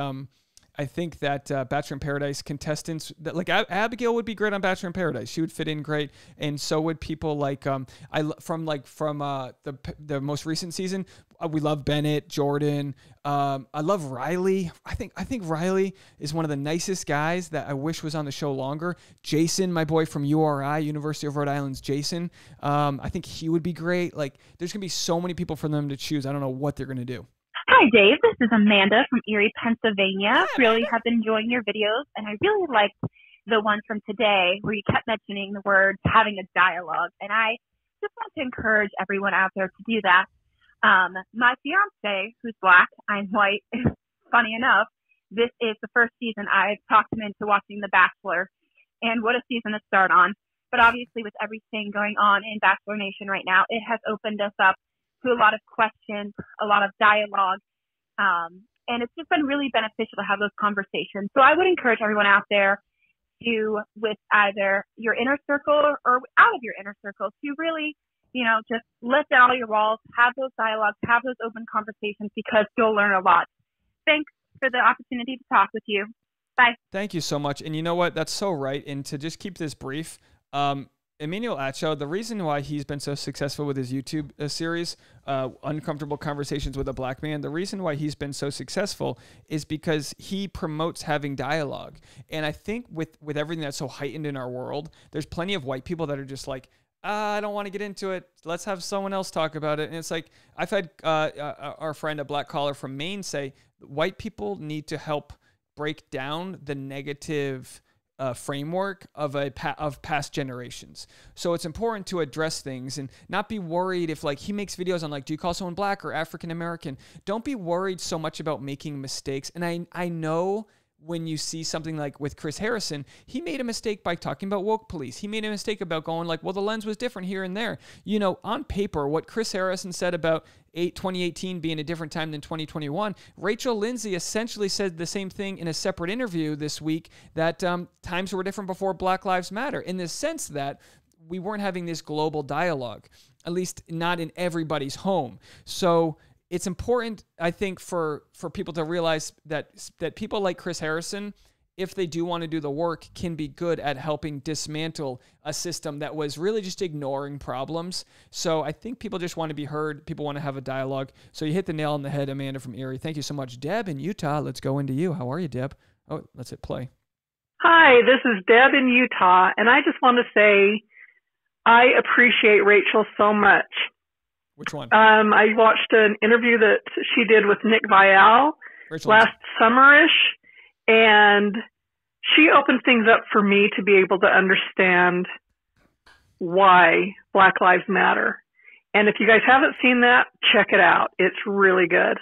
Speaker 1: Bachelor in Paradise contestants, that like Abigail would be great on Bachelor in Paradise. She would fit in great, and so would people like from the most recent season. We love Bennett, Jordan. I love Riley. I think Riley is one of the nicest guys that I wish was on the show longer. Jason, my boy from URI, University of Rhode Island's Jason. I think he would be great. Like, there's gonna be so many people for them to choose. I don't know what they're gonna do.
Speaker 10: Hi, Dave. This is Amanda from Erie, Pennsylvania. Really have been enjoying your videos, and I really liked the one from today where you kept mentioning the words having a dialogue. And I just want to encourage everyone out there to do that. My fiance, who's black, I'm white, funny enough, this is the first season I've talked him into watching The Bachelor, and what a season to start on. But obviously with everything going on in Bachelor Nation right now, it has opened us up to a lot of questions, a lot of dialogue, and it's just been really beneficial to have those conversations. So I would encourage everyone out there to, with either your inner circle or out of your inner circle, to really, just lift out all your walls, have those dialogues, have those open conversations, because you'll learn a lot. Thanks for the opportunity to talk with you. Bye.
Speaker 1: Thank you so much. And you know what? That's so right. And to just keep this brief, Emmanuel Acho, the reason why he's been so successful with his YouTube series, Uncomfortable Conversations with a Black Man, the reason why he's been so successful is because he promotes having dialogue. And I think with everything that's so heightened in our world, there's plenty of white people that are just like, I don't want to get into it. Let's have someone else talk about it. And it's like, I've had our friend, a black caller from Maine, say, white people need to help break down the negative framework of past generations. So it's important to address things and not be worried if like he makes videos on like, do you call someone black or African American? Don't be worried so much about making mistakes. And I know when you see something like with Chris Harrison, he made a mistake by talking about woke police. He made a mistake about going like, well, the lens was different here and there. On paper, what Chris Harrison said about 2018 being a different time than 2021, Rachel Lindsay essentially said the same thing in a separate interview this week, that times were different before Black Lives Matter, in the sense that we weren't having this global dialogue, at least not in everybody's home. So it's important, I think, for people to realize that people like Chris Harrison, if they do want to do the work, can be good at helping dismantle a system that was really just ignoring problems. So I think people just want to be heard. People want to have a dialogue. So you hit the nail on the head, Amanda from Erie. Thank you so much. Deb in Utah, let's go into you. How are you, Deb? Oh, let's hit play.
Speaker 11: Hi, this is Deb in Utah, and I just want to say I appreciate Rachel so much.
Speaker 1: Which one?
Speaker 11: I watched an interview that she did with Nick Vial last summerish, and she opened things up for me to be able to understand why Black Lives Matter. And if you guys haven't seen that, check it out. It's really good.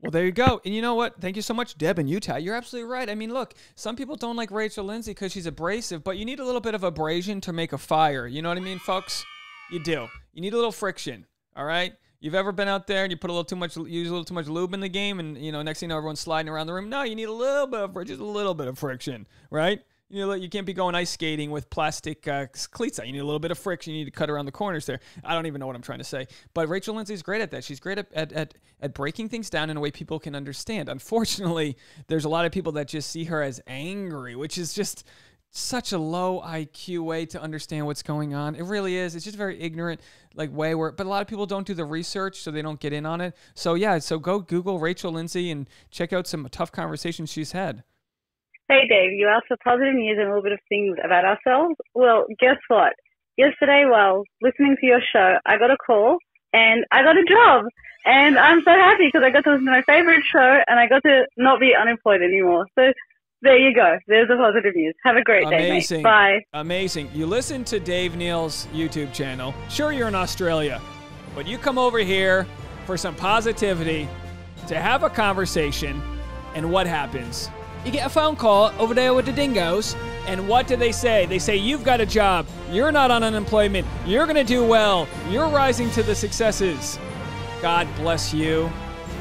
Speaker 1: Well, there you go. And you know what? Thank you so much, Deb in Utah. You're absolutely right. I mean, look, some people don't like Rachel Lindsay because she's abrasive, but you need a little bit of abrasion to make a fire. You know what I mean, folks? You do. You need a little friction, all right? You've ever been out there and you put use a little too much lube in the game, and next thing you know, everyone's sliding around the room? No, you need a little bit of just a little bit of friction, right? You can't be going ice skating with plastic cleats on. You need a little bit of friction. You need to cut around the corners there. I don't even know what I'm trying to say. But Rachel Lindsay's great at that. She's great at breaking things down in a way people can understand. Unfortunately, there's a lot of people that just see her as angry, which is just such a low IQ way to understand what's going on. It really is. It's just a very ignorant way but a lot of people don't do the research, so they don't get in on it. So yeah, so go Google Rachel Lindsay and check out some tough conversations she's had.
Speaker 12: Hey, Dave, you asked for positive news and a little bit of things about ourselves. Well, guess what? Yesterday, while listening to your show, I got a call and I got a job. And I'm so happy because I got to listen to my favorite show and I got to not be unemployed anymore. So there you go. There's the positive news. Have a great day, mate. Bye.
Speaker 1: Amazing. You listen to Dave Neal's YouTube channel. Sure, you're in Australia, but you come over here for some positivity, to have a conversation, and what happens? You get a phone call over there with the dingoes, and what do they say? They say, you've got a job, you're not on unemployment, you're going to do well, you're rising to the successes. God bless you.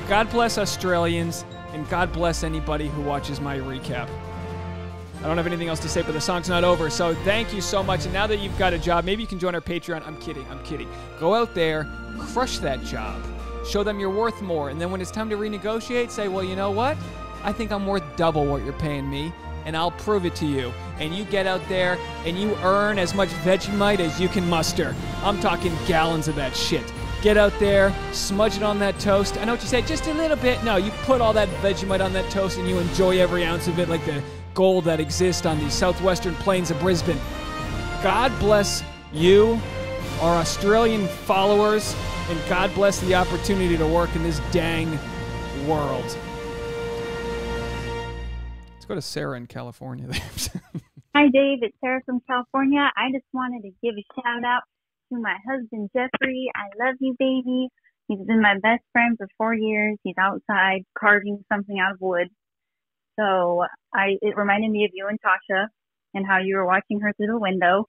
Speaker 1: God bless Australians, and God bless anybody who watches my recap. I don't have anything else to say, but the song's not over, so thank you so much. And now that you've got a job, maybe you can join our Patreon. I'm kidding. Go out there, crush that job, show them you're worth more, and then when it's time to renegotiate, say, well, you know what? I think I'm worth double what you're paying me, and I'll prove it to you. And you get out there, and you earn as much Vegemite as you can muster. I'm talking gallons of that shit. Get out there, smudge it on that toast. I know what you say, just a little bit. No, you put all that Vegemite on that toast, and you enjoy every ounce of it like the gold that exists on the southwestern plains of Brisbane. God bless you, our Australian followers, and God bless the opportunity to work in this dang world. Let's go to Sarah in California.
Speaker 13: Hi, Dave. It's Sarah from California. I just wanted to give a shout out to my husband, Jeffrey. I love you, baby. He's been my best friend for 4 years. He's outside carving something out of wood. So it reminded me of you and Tasha and how you were watching her through the window.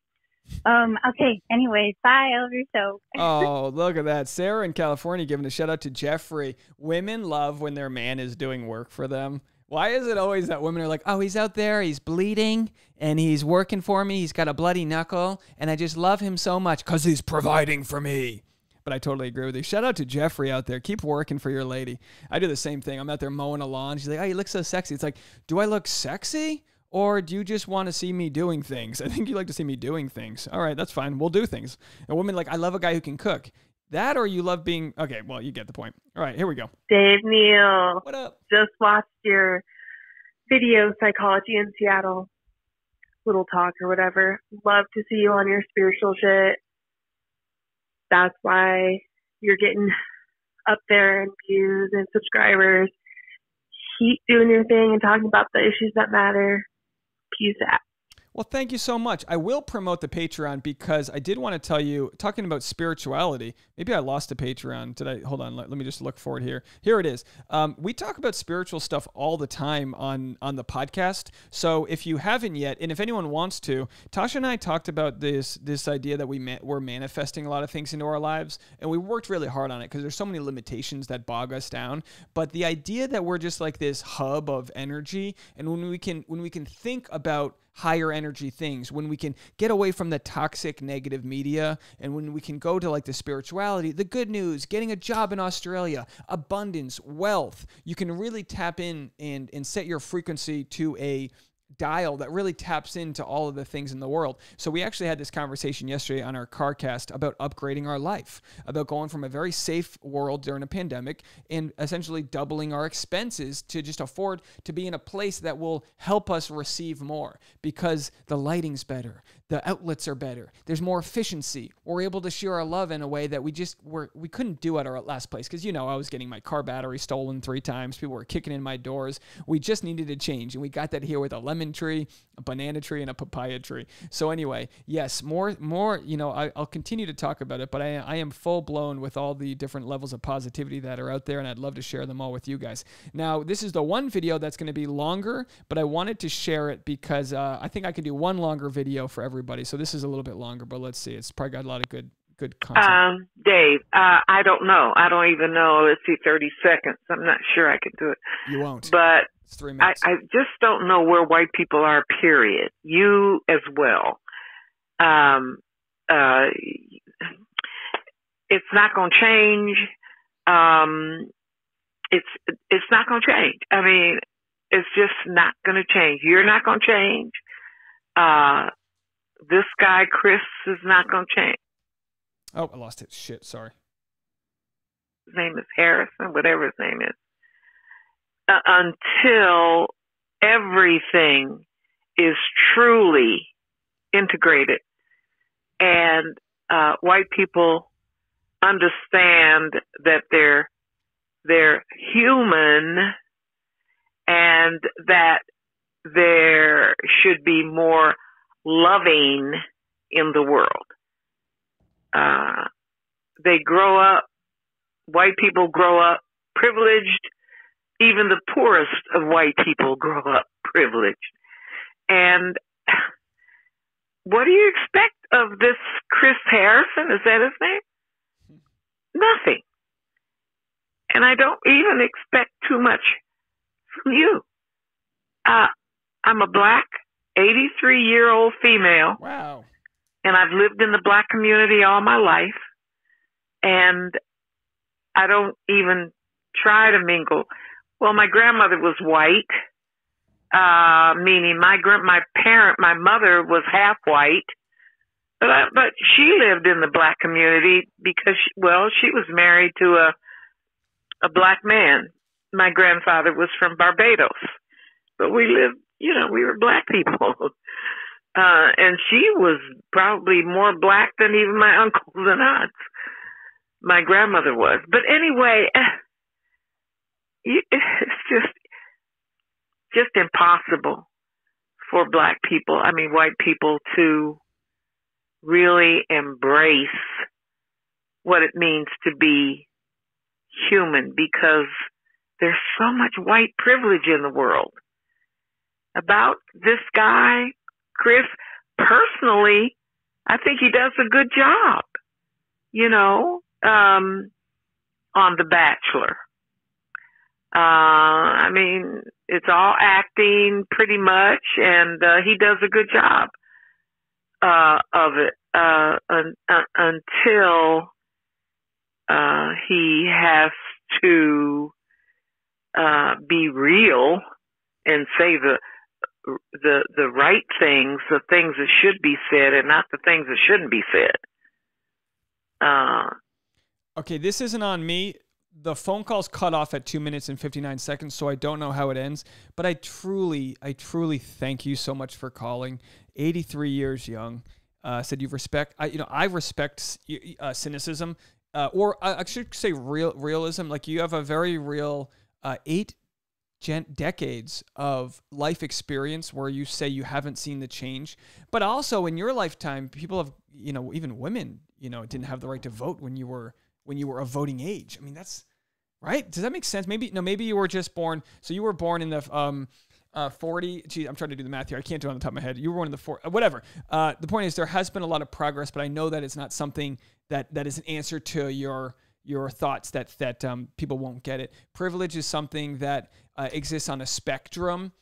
Speaker 13: Okay. Anyways, bye. I love your show.
Speaker 1: Oh, look at that. Sarah in California giving a shout out to Jeffrey. Women love when their man is doing work for them. Why is it always that women are like, oh, he's out there, he's bleeding, and he's working for me, he's got a bloody knuckle, and I just love him so much because he's providing for me. But I totally agree with you. Shout out to Jeffrey out there. Keep working for your lady. I do the same thing. I'm out there mowing a lawn. She's like, oh, you look so sexy. It's like, do I look sexy? Or do you just want to see me doing things? I think you like to see me doing things. All right, that's fine. We'll do things. And women like, I love a guy who can cook. That or you love being... Okay, well, you get the point. All right, here we go.
Speaker 14: Dave Neal.
Speaker 1: What up?
Speaker 14: Just watched your video, Psychology in Seattle, Little Talk or whatever. Love to see you on your spiritual shit. That's why you're getting up there in views and subscribers. Keep doing your thing and talking about the issues that matter. Peace out.
Speaker 1: Well, thank you so much. I will promote the Patreon because I did want to tell you, talking about spirituality, maybe I lost the Patreon. Did I? Hold on. Let me just look for it here. Here it is. We talk about spiritual stuff all the time on the podcast. So if you haven't yet, and if anyone wants to, Tasha and I talked about this idea that we're manifesting a lot of things into our lives, and we worked really hard on it because there's so many limitations that bog us down. But the idea that we're just like this hub of energy, and when we can think about higher energy things, when we can get away from the toxic negative media, and when we can go to like the spirituality, the good news, getting a job in Australia, abundance, wealth, you can really tap in and set your frequency to a dial that really taps into all of the things in the world. So we actually had this conversation yesterday on our CarCast about upgrading our life, about going from a very safe world during a pandemic and essentially doubling our expenses to just afford to be in a place that will help us receive more, because the lighting's better, the outlets are better, there's more efficiency, we're able to share our love in a way that we couldn't do at our last place. Because, I was getting my car battery stolen 3 times, people were kicking in my doors. We just needed to change, and we got that here with a lemon tree, a banana tree, and a papaya tree. So anyway, yes, more, I'll continue to talk about it, but I am full blown with all the different levels of positivity that are out there, and I'd love to share them all with you guys. Now, this is the one video that's going to be longer, but I wanted to share it because I think I can do one longer video for everybody. So this is a little bit longer, but let's see. It's probably got a lot of good content.
Speaker 15: Dave, I don't know. I don't even know. Let's see, 30 seconds. I'm not sure I can do it.
Speaker 1: You won't.
Speaker 15: But
Speaker 1: it's 3 minutes.
Speaker 15: I just don't know where white people are, period. You as well. It's not going to change. It's not going to change. I mean, it's just not going to change. You're not going to change. This guy, Chris, is not going to change.
Speaker 1: Oh, I lost it. Shit, sorry.
Speaker 15: His name is Harrison, whatever his name is. Until everything is truly integrated and white people understand that they're human and that there should be more loving in the world. They grow up, white people grow up privileged. Even the poorest of white people grow up privileged. And what do you expect of this Chris Harrison? Is that his name? Nothing. And I don't even expect too much from you. I'm a black, 83-year-old female.
Speaker 1: Wow.
Speaker 15: And I've lived in the black community all my life. And I don't even try to mingle. Well, my grandmother was white, meaning my mother was half white. But she lived in the black community because, she was married to a black man. My grandfather was from Barbados. But we lived, we were black people. And she was probably more black than even my uncles and aunts. My grandmother was. But anyway, it's just impossible for black people, white people, to really embrace what it means to be human, because there's so much white privilege in the world. About this guy, Chris, personally, I think he does a good job, on The Bachelor. It's all acting pretty much, and he does a good job of it until he has to be real and say the right things, the things that should be said, and not the things that shouldn't be said.
Speaker 1: Okay, this isn't on me. The phone call's cut off at 2 minutes and 59 seconds, so I don't know how it ends. But I truly thank you so much for calling. 83 years young. Said you respect. I respect cynicism, or I should say realism. Like, you have a very real 8 decades of life experience where you say you haven't seen the change. But also in your lifetime, people have, even women, didn't have the right to vote when you were of voting age. That's right. Does that make sense? Maybe you were just born. So you were born in the 40. Geez, I'm trying to do the math here. I can't do it on the top of my head. You were born in the 40. Whatever. The point is, there has been a lot of progress, but I know that it's not something that is an answer to your thoughts that people won't get it. Privilege is something that exists on a spectrum.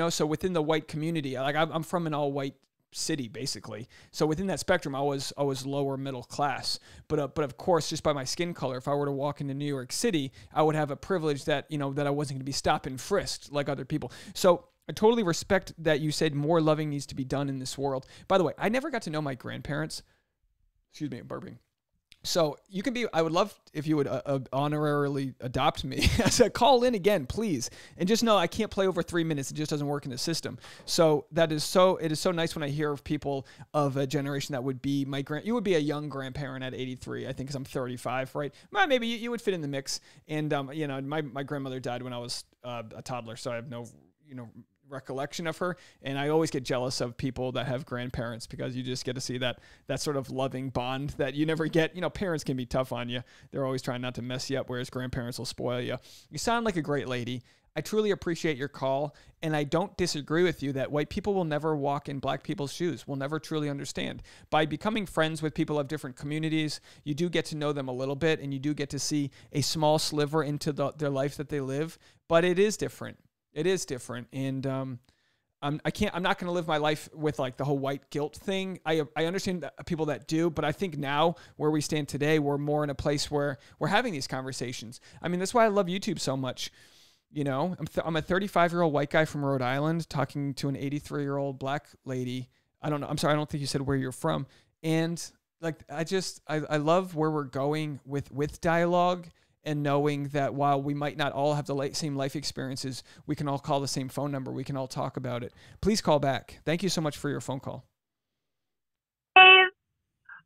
Speaker 1: So within the white community, like I'm from an all white city basically. So within that spectrum, I was lower middle class. But of course, just by my skin color, if I were to walk into New York City, I would have a privilege that, that I wasn't going to be stopped and frisked like other people. So I totally respect that you said more loving needs to be done in this world. By the way, I never got to know my grandparents. Excuse me, I'm burping. So I would love if you would honorarily adopt me. I said, call in again, please. And just know I can't play over 3 minutes. It just doesn't work in the system. So it is so nice when I hear of people of a generation that would be you would be a young grandparent at 83, I think, because I'm 35, right? Well, maybe you would fit in the mix. And, my grandmother died when I was a toddler, so I have no, recollection of her, and I always get jealous of people that have grandparents because you just get to see that sort of loving bond that you never get. Parents can be tough on you. They're always trying not to mess you up, whereas grandparents will spoil you. You sound like a great lady. I truly appreciate your call, and I don't disagree with you that white people will never walk in black people's shoes. We'll never truly understand. By becoming friends with people of different communities, you do get to know them a little bit, and you do get to see a small sliver into their life that they live, but it is different. It is different, and I'm not going to live my life with like the whole white guilt thing. I understand people that do, but I think now where we stand today, we're more in a place where we're having these conversations. I mean, that's why I love YouTube so much. I'm a 35-year-old white guy from Rhode Island talking to an 83-year-old black lady. I don't know. I'm sorry. I don't think you said where you're from. And like, I love where we're going with dialogue. And knowing that while we might not all have the same life experiences, we can all call the same phone number. We can all talk about it. Please call back. Thank you so much for your phone call.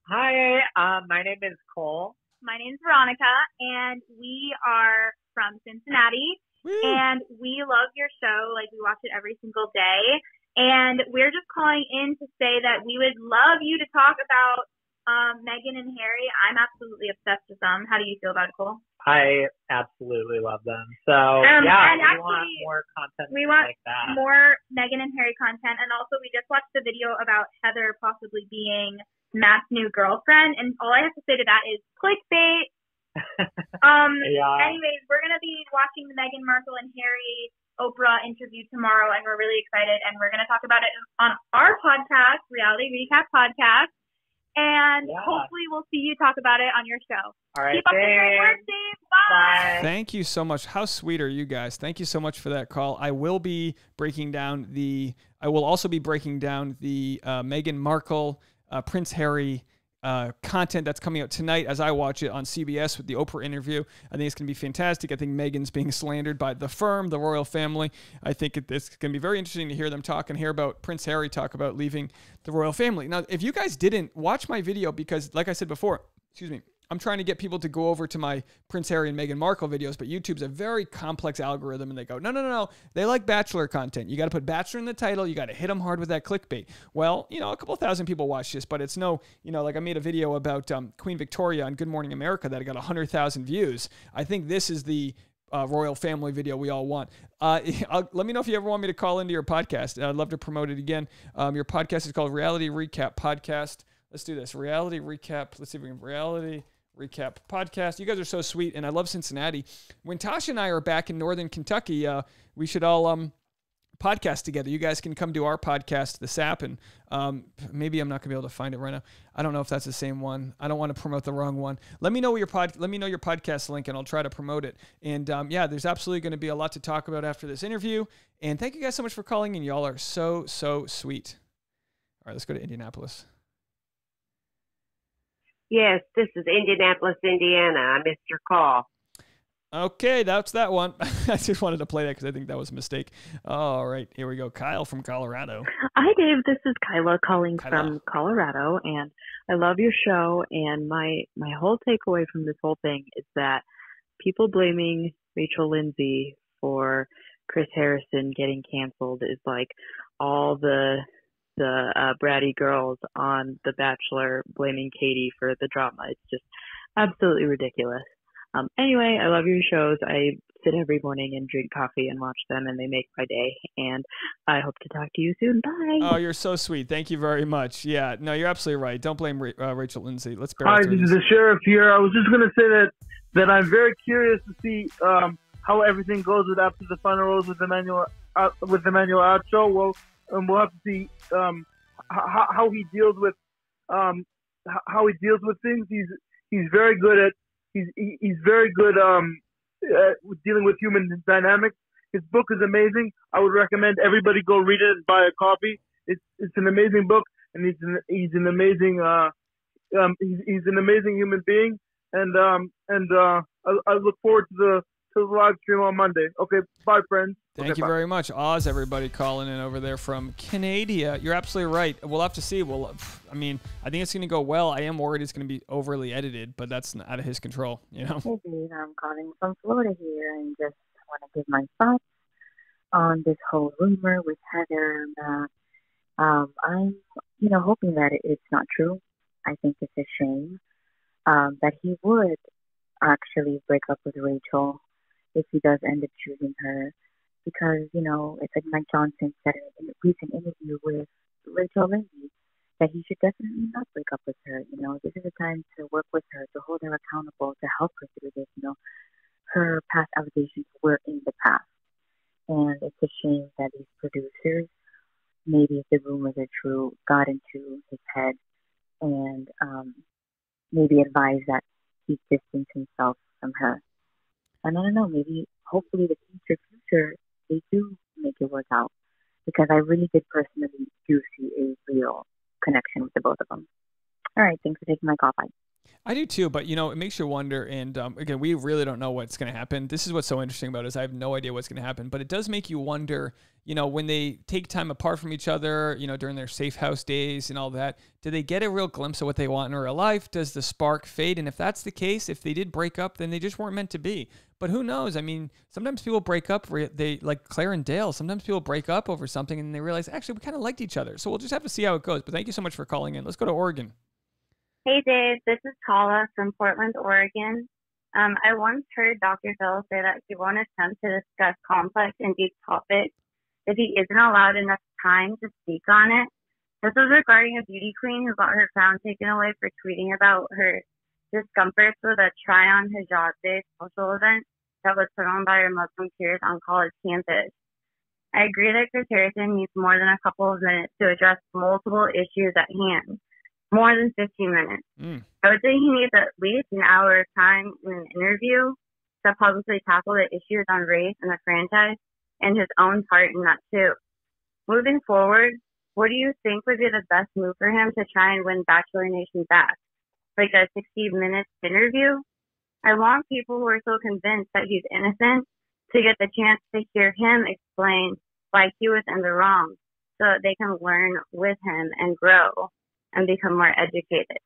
Speaker 16: Hi, my name is Cole.
Speaker 8: My name's Veronica, and we are from Cincinnati.
Speaker 1: Woo.
Speaker 8: And we love your show. Like, we watch it every single day. And we're just calling in to say that we would love you to talk about Meghan and Harry. I'm absolutely obsessed with them. How do you feel about it, Cole?
Speaker 16: I absolutely love them. So,
Speaker 8: and
Speaker 16: we
Speaker 8: actually,
Speaker 16: want more content
Speaker 8: we want
Speaker 16: like that.
Speaker 8: more Meghan and Harry content. And also, we just watched the video about Heather possibly being Matt's new girlfriend. And all I have to say to that is clickbait. Anyways, we're going to be watching the Meghan Markle and Harry Oprah interview tomorrow, and we're really excited. And we're going to talk about it on our podcast, Reality Recap Podcast. And hopefully we'll see you talk about it on your show.
Speaker 16: All right.
Speaker 8: Keep up the great work, Dave. Bye.
Speaker 1: Thank you so much. How sweet are you guys? Thank you so much for that call. I will also be breaking down the Meghan Markle, Prince Harry content that's coming out tonight as I watch it on CBS with the Oprah interview. I think it's going to be fantastic. I think Meghan's being slandered by the firm, the royal family. I think it's going to be very interesting to hear them talk and hear about Prince Harry talk about leaving the royal family. Now, if you guys didn't watch my video, because like I said before, I'm trying to get people to go over to my Prince Harry and Meghan Markle videos, but YouTube's a very complex algorithm, and they go, no. They like Bachelor content. You got to put Bachelor in the title. You got to hit them hard with that clickbait. Well, a couple thousand people watch this, but it's like I made a video about Queen Victoria on Good Morning America that got 100,000 views. I think this is the royal family video we all want. Let me know if you ever want me to call into your podcast. I'd love to promote it again. Your podcast is called Reality Recap Podcast. Let's do this. Reality Recap. Let's see if we can Reality Recap Podcast. You guys are so sweet, and I love Cincinnati. When Tasha and I are back in Northern Kentucky, we should all podcast together. You guys can come to our podcast, The Sap, and maybe I'm not gonna be able to find it right now. I don't know if that's the same one. I don't want to promote the wrong one. Let me know your podcast link, and I'll try to promote it. And there's absolutely going to be a lot to talk about after this interview. And thank you guys so much for calling in. Y'all are so sweet. All right, let's go to Indianapolis.
Speaker 17: Yes, this is Indianapolis, Indiana. I missed your call.
Speaker 1: Okay, that's that one. I just wanted to play that because I think that was a mistake. All right, here we go. Kyle from Colorado.
Speaker 18: Hi, Dave. This is Kyla calling from Colorado, and I love your show. And my whole takeaway from this whole thing is that people blaming Rachel Lindsay for Chris Harrison getting canceled is like all the bratty girls on The Bachelor blaming Katie for the drama. It's just absolutely ridiculous. Anyway, I love your shows. I sit every morning and drink coffee and watch them, and they make my day. And I hope to talk to you soon. Bye.
Speaker 1: Oh, you're so sweet. Thank you very much. Yeah, no, you're absolutely right. Don't blame Rachel Lindsay. Let's bear
Speaker 19: Hi, this is the sheriff here. I was just going to say that I'm very curious to see how everything goes after the final rose with with Emmanuel Acho. Well, we'll have to see how he deals with things. He's very good at with dealing with human dynamics. His book is amazing. I would recommend everybody go read it and buy a copy. It's an amazing book, and he's an amazing human being. And I look forward to the live stream on Monday. Okay, bye, friends.
Speaker 1: Thank you very much. Oz, everybody calling in over there from Canada. You're absolutely right. We'll have to see. I think it's going to go well. I am worried it's going to be overly edited, but that's out of his control, you know?
Speaker 4: Hey, Dave, I'm calling from Florida here and just want to give my thoughts on this whole rumor with Heather. I'm, hoping that it's not true. I think it's a shame that he would actually break up with Rachel if he does end up choosing her. Because, it's like Mike Johnson said in a recent interview with Rachel Lindsay, that he should definitely not break up with her. This is a time to work with her, to hold her accountable, to help her through this. Her past allegations were in the past. And it's a shame that these producers, maybe if the rumors are true, got into his head and maybe advised that he distance himself from her. And I don't know, maybe, hopefully the future, they do make it work out. Because I really did personally do see a real connection with the both of them. All right, thanks for taking my call. Bye.
Speaker 1: I do too, but it makes you wonder. And again, we really don't know what's going to happen. This is what's so interesting about it, is I have no idea what's going to happen. But it does make you wonder, when they take time apart from each other, during their safe house days and all that, do they get a real glimpse of what they want in real life? Does the spark fade? And if that's the case, if they did break up, then they just weren't meant to be. But who knows? I mean, sometimes people break up. They like Claire and Dale. Sometimes people break up over something and they realize, actually, we kind of liked each other. So we'll just have to see how it goes. But thank you so much for calling in. Let's go to Oregon.
Speaker 20: Hey Dave, this is Paula from Portland, Oregon. I once heard Dr. Phil say that he won't attempt to discuss complex and deep topics if he isn't allowed enough time to speak on it. This was regarding a beauty queen who got her crown taken away for tweeting about her discomforts with a try-on hijab-based social event that was put on by her Muslim peers on college campus. I agree that Chris Harrison needs more than a couple of minutes to address multiple issues at hand. More than 15 minutes. I would say he needs at least an hour of time in an interview to publicly tackle the issues on race and the franchise and his own part in that too. Moving forward, what do you think would be the best move for him to try and win Bachelor Nation back? Like a 60-minute interview? I want people who are so convinced that he's innocent to get the chance to hear him explain why he was in the wrong so that they can learn with him and grow and become more educated.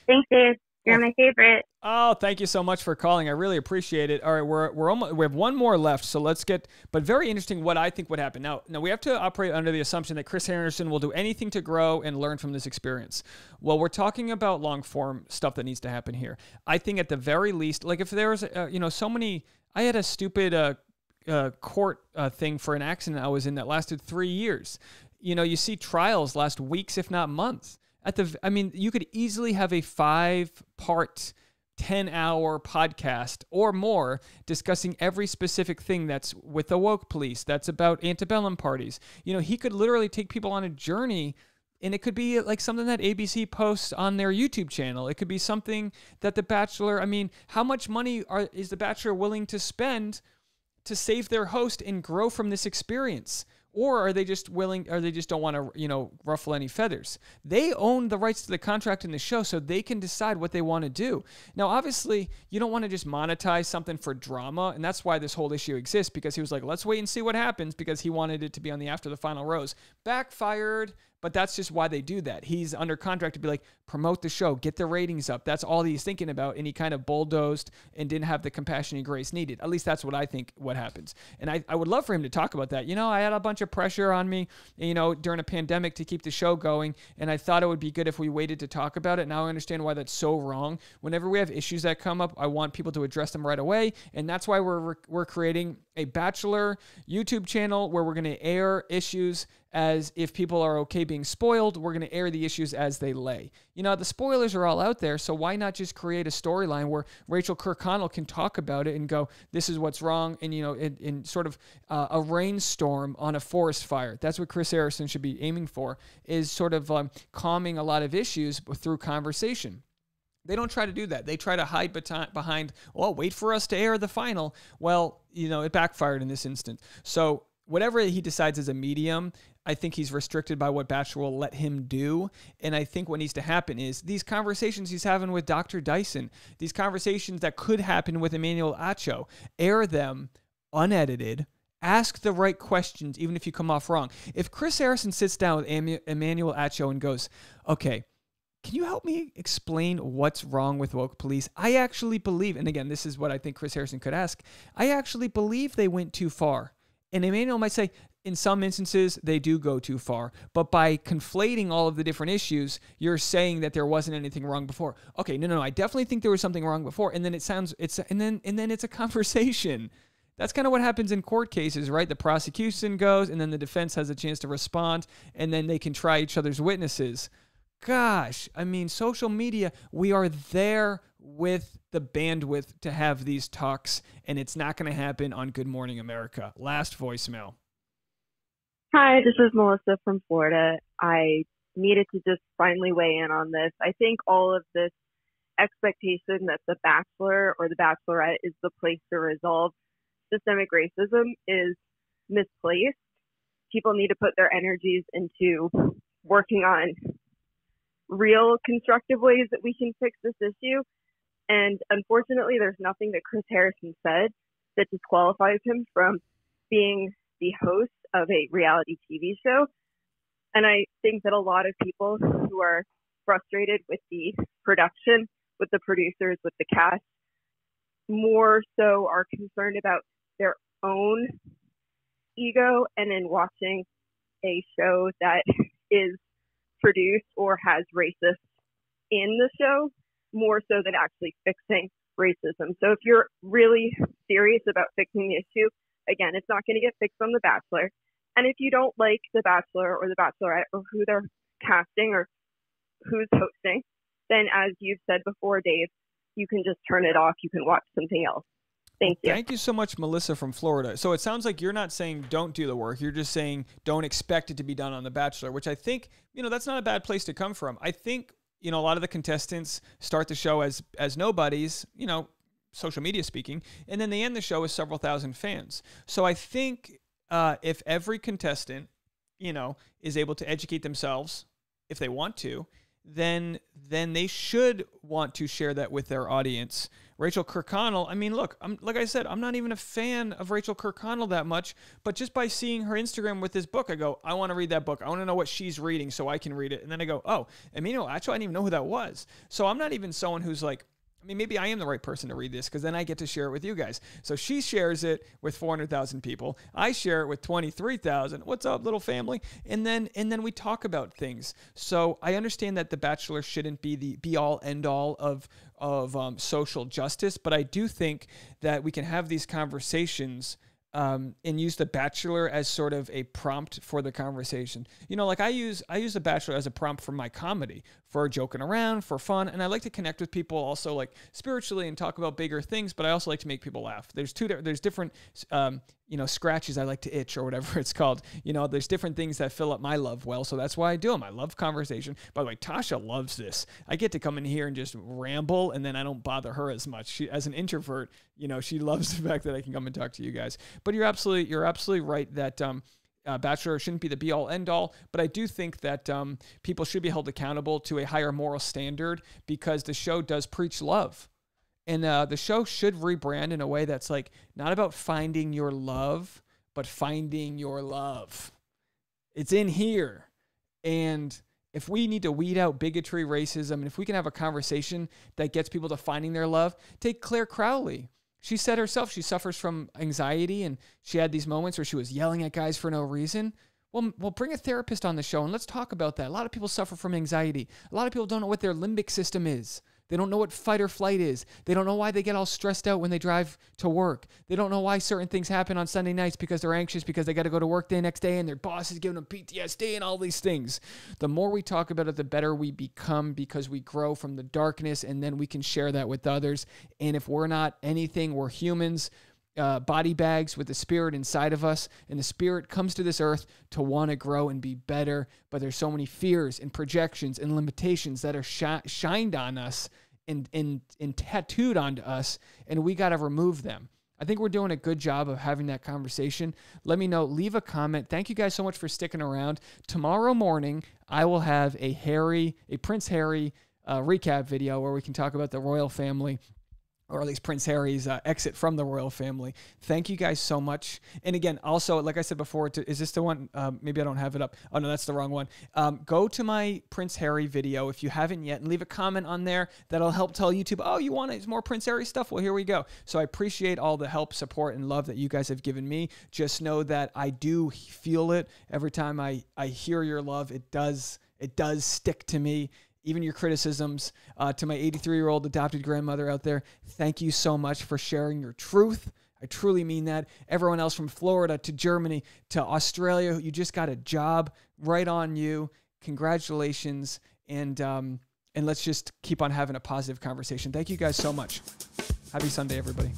Speaker 20: Thanks, Dave. You're my favorite.
Speaker 1: Oh, thank you so much for calling. I really appreciate it. All right, we're almost, we have one more left, so let's get. But very interesting what I think would happen. Now we have to operate under the assumption that Chris Harrison will do anything to grow and learn from this experience. Well, we're talking about long form stuff that needs to happen here. I think at the very least, like if there was, so many. I had a stupid court thing for an accident I was in that lasted 3 years. You see trials last weeks, if not months. You could easily have a 5-part, 10-hour podcast or more discussing every specific thing that's with the woke police, that's about antebellum parties. He could literally take people on a journey, and it could be like something that ABC posts on their YouTube channel. It could be something that The Bachelor, how much money is The Bachelor willing to spend to save their host and grow from this experience? Or are they just don't want to, ruffle any feathers? They own the rights to the contract in the show, so they can decide what they want to do. Now, obviously, you don't want to just monetize something for drama, and that's why this whole issue exists, because he was like, let's wait and see what happens, because he wanted it to be on the After the Final Rose. Backfired, but that's just why they do that. He's under contract to be like, promote the show, get the ratings up. That's all he's thinking about, and he kind of bulldozed and didn't have the compassion and grace needed. At least that's what I think what happens. And I would love for him to talk about that. I had a bunch of pressure on me, during a pandemic to keep the show going, and I thought it would be good if we waited to talk about it. Now I understand why that's so wrong. Whenever we have issues that come up, I want people to address them right away, and that's why we're creating a Bachelor YouTube channel where we're going to air issues as if people are okay being spoiled. We're going to air the issues as they lay. You know, the spoilers are all out there, so why not just create a storyline where Rachel Kirkconnell can talk about it and go, this is what's wrong, and, you know, in sort of a rainstorm on a forest fire. That's what Chris Harrison should be aiming for, is sort of calming a lot of issues through conversation. They don't try to do that. They try to hide behind, well, wait for us to air the final. Well, you know, it backfired in this instance. So whatever he decides as a medium, I think he's restricted by what Bachelor will let him do. And I think what needs to happen is these conversations he's having with Dr. Dyson, these conversations that could happen with Emmanuel Acho, air them unedited. Ask the right questions, even if you come off wrong. If Chris Harrison sits down with Emmanuel Acho and goes, okay, can you help me explain what's wrong with woke police? I actually believe, and again, this is what I think Chris Harrison could ask, I actually believe they went too far. And Emmanuel might say, in some instances, they do go too far. But by conflating all of the different issues, you're saying that there wasn't anything wrong before. Okay, no, I definitely think there was something wrong before. And then it's a conversation. That's kind of what happens in court cases, right? The prosecution goes, and then the defense has a chance to respond, and then they can try each other's witnesses. Gosh, I mean, social media, we are there with the bandwidth to have these talks, and it's not going to happen on Good Morning America. Last voicemail.
Speaker 21: Hi, this is Melissa from Florida. I needed to just finally weigh in on this. I think all of this expectation that The Bachelor or The Bachelorette is the place to resolve systemic racism is misplaced. People need to put their energies into working on real constructive ways that we can fix this issue. And unfortunately, there's nothing that Chris Harrison said that disqualifies him from being the host of a reality TV show. And I think that a lot of people who are frustrated with the production, with the producers, with the cast, more so are concerned about their own ego and in watching a show that is produced or has racists in the show, more so than actually fixing racism. So if you're really serious about fixing the issue, again, it's not going to get fixed on The Bachelor. And if you don't like The Bachelor or The Bachelorette or who they're casting or who's hosting, then as you've said before, Dave, you can just turn it off. You can watch something else. Thank you.
Speaker 1: Thank you so much, Melissa from Florida. So it sounds like you're not saying don't do the work. You're just saying don't expect it to be done on The Bachelor, which I think, you know, that's not a bad place to come from. I think, you know, a lot of the contestants start the show as nobodies, you know, social media speaking, and then they end the show with several thousand fans. So I think if every contestant, you know, is able to educate themselves, if they want to, then they should want to share that with their audience. Rachel Kirkconnell, I mean, look, like I said, I'm not even a fan of Rachel Kirkconnell that much, but just by seeing her Instagram with this book, I go, I want to read that book. I want to know what she's reading so I can read it. And then I go, oh, Emmanuel Acho, I didn't even know who that was. So I'm not even someone who's like, I mean, maybe I am the right person to read this because then I get to share it with you guys. So she shares it with 400,000 people. I share it with 23,000. What's up, little family? And then we talk about things. So I understand that The Bachelor shouldn't be the be-all, end-all of social justice, but I do think that we can have these conversations and use The Bachelor as sort of a prompt for the conversation. You know, like I use The Bachelor as a prompt for my comedy, for joking around, for fun, and I like to connect with people also like spiritually and talk about bigger things, but I also like to make people laugh. There's different, you know, scratches I like to itch or whatever it's called. You know, there's different things that fill up my love well, so that's why I do them. I love conversation. By the way, Tasha loves this. I get to come in here and just ramble, and then I don't bother her as much. She, as an introvert, you know, she loves the fact that I can come and talk to you guys. But you're absolutely right that Bachelor shouldn't be the be-all, end-all, but I do think that people should be held accountable to a higher moral standard because the show does preach love. And the show should rebrand in a way that's like not about finding your love, but finding your love. It's in here. And if we need to weed out bigotry, racism, and if we can have a conversation that gets people to finding their love, take Claire Crowley. She said herself she suffers from anxiety, and she had these moments where she was yelling at guys for no reason. Well, bring a therapist on the show, and let's talk about that. A lot of people suffer from anxiety. A lot of people don't know what their limbic system is. They don't know what fight or flight is. They don't know why they get all stressed out when they drive to work. They don't know why certain things happen on Sunday nights because they're anxious because they got to go to work the next day and their boss is giving them PTSD and all these things. The more we talk about it, the better we become because we grow from the darkness and then we can share that with others. And if we're not anything, we're humans. Body bags with the spirit inside of us, and the spirit comes to this earth to want to grow and be better, but there's so many fears and projections and limitations that are shined on us and tattooed onto us, and we got to remove them. I think we're doing a good job of having that conversation. Let me know. Leave a comment. Thank you guys so much for sticking around. Tomorrow morning, I will have a Prince Harry recap video where we can talk about the royal family, or at least Prince Harry's exit from the royal family. Thank you guys so much. And again, also, like I said before, is this the one? Maybe I don't have it up. Oh, no, that's the wrong one. Go to my Prince Harry video if you haven't yet and leave a comment on there. That'll help tell YouTube, oh, you want more Prince Harry stuff? Well, here we go. So I appreciate all the help, support, and love that you guys have given me. Just know that I do feel it. Every time I hear your love, it does stick to me. Even your criticisms. To my 83-year-old adopted grandmother out there, thank you so much for sharing your truth. I truly mean that. Everyone else from Florida to Germany to Australia, you just got a job. Right on you. Congratulations. And let's just keep on having a positive conversation. Thank you guys so much. Happy Sunday, everybody.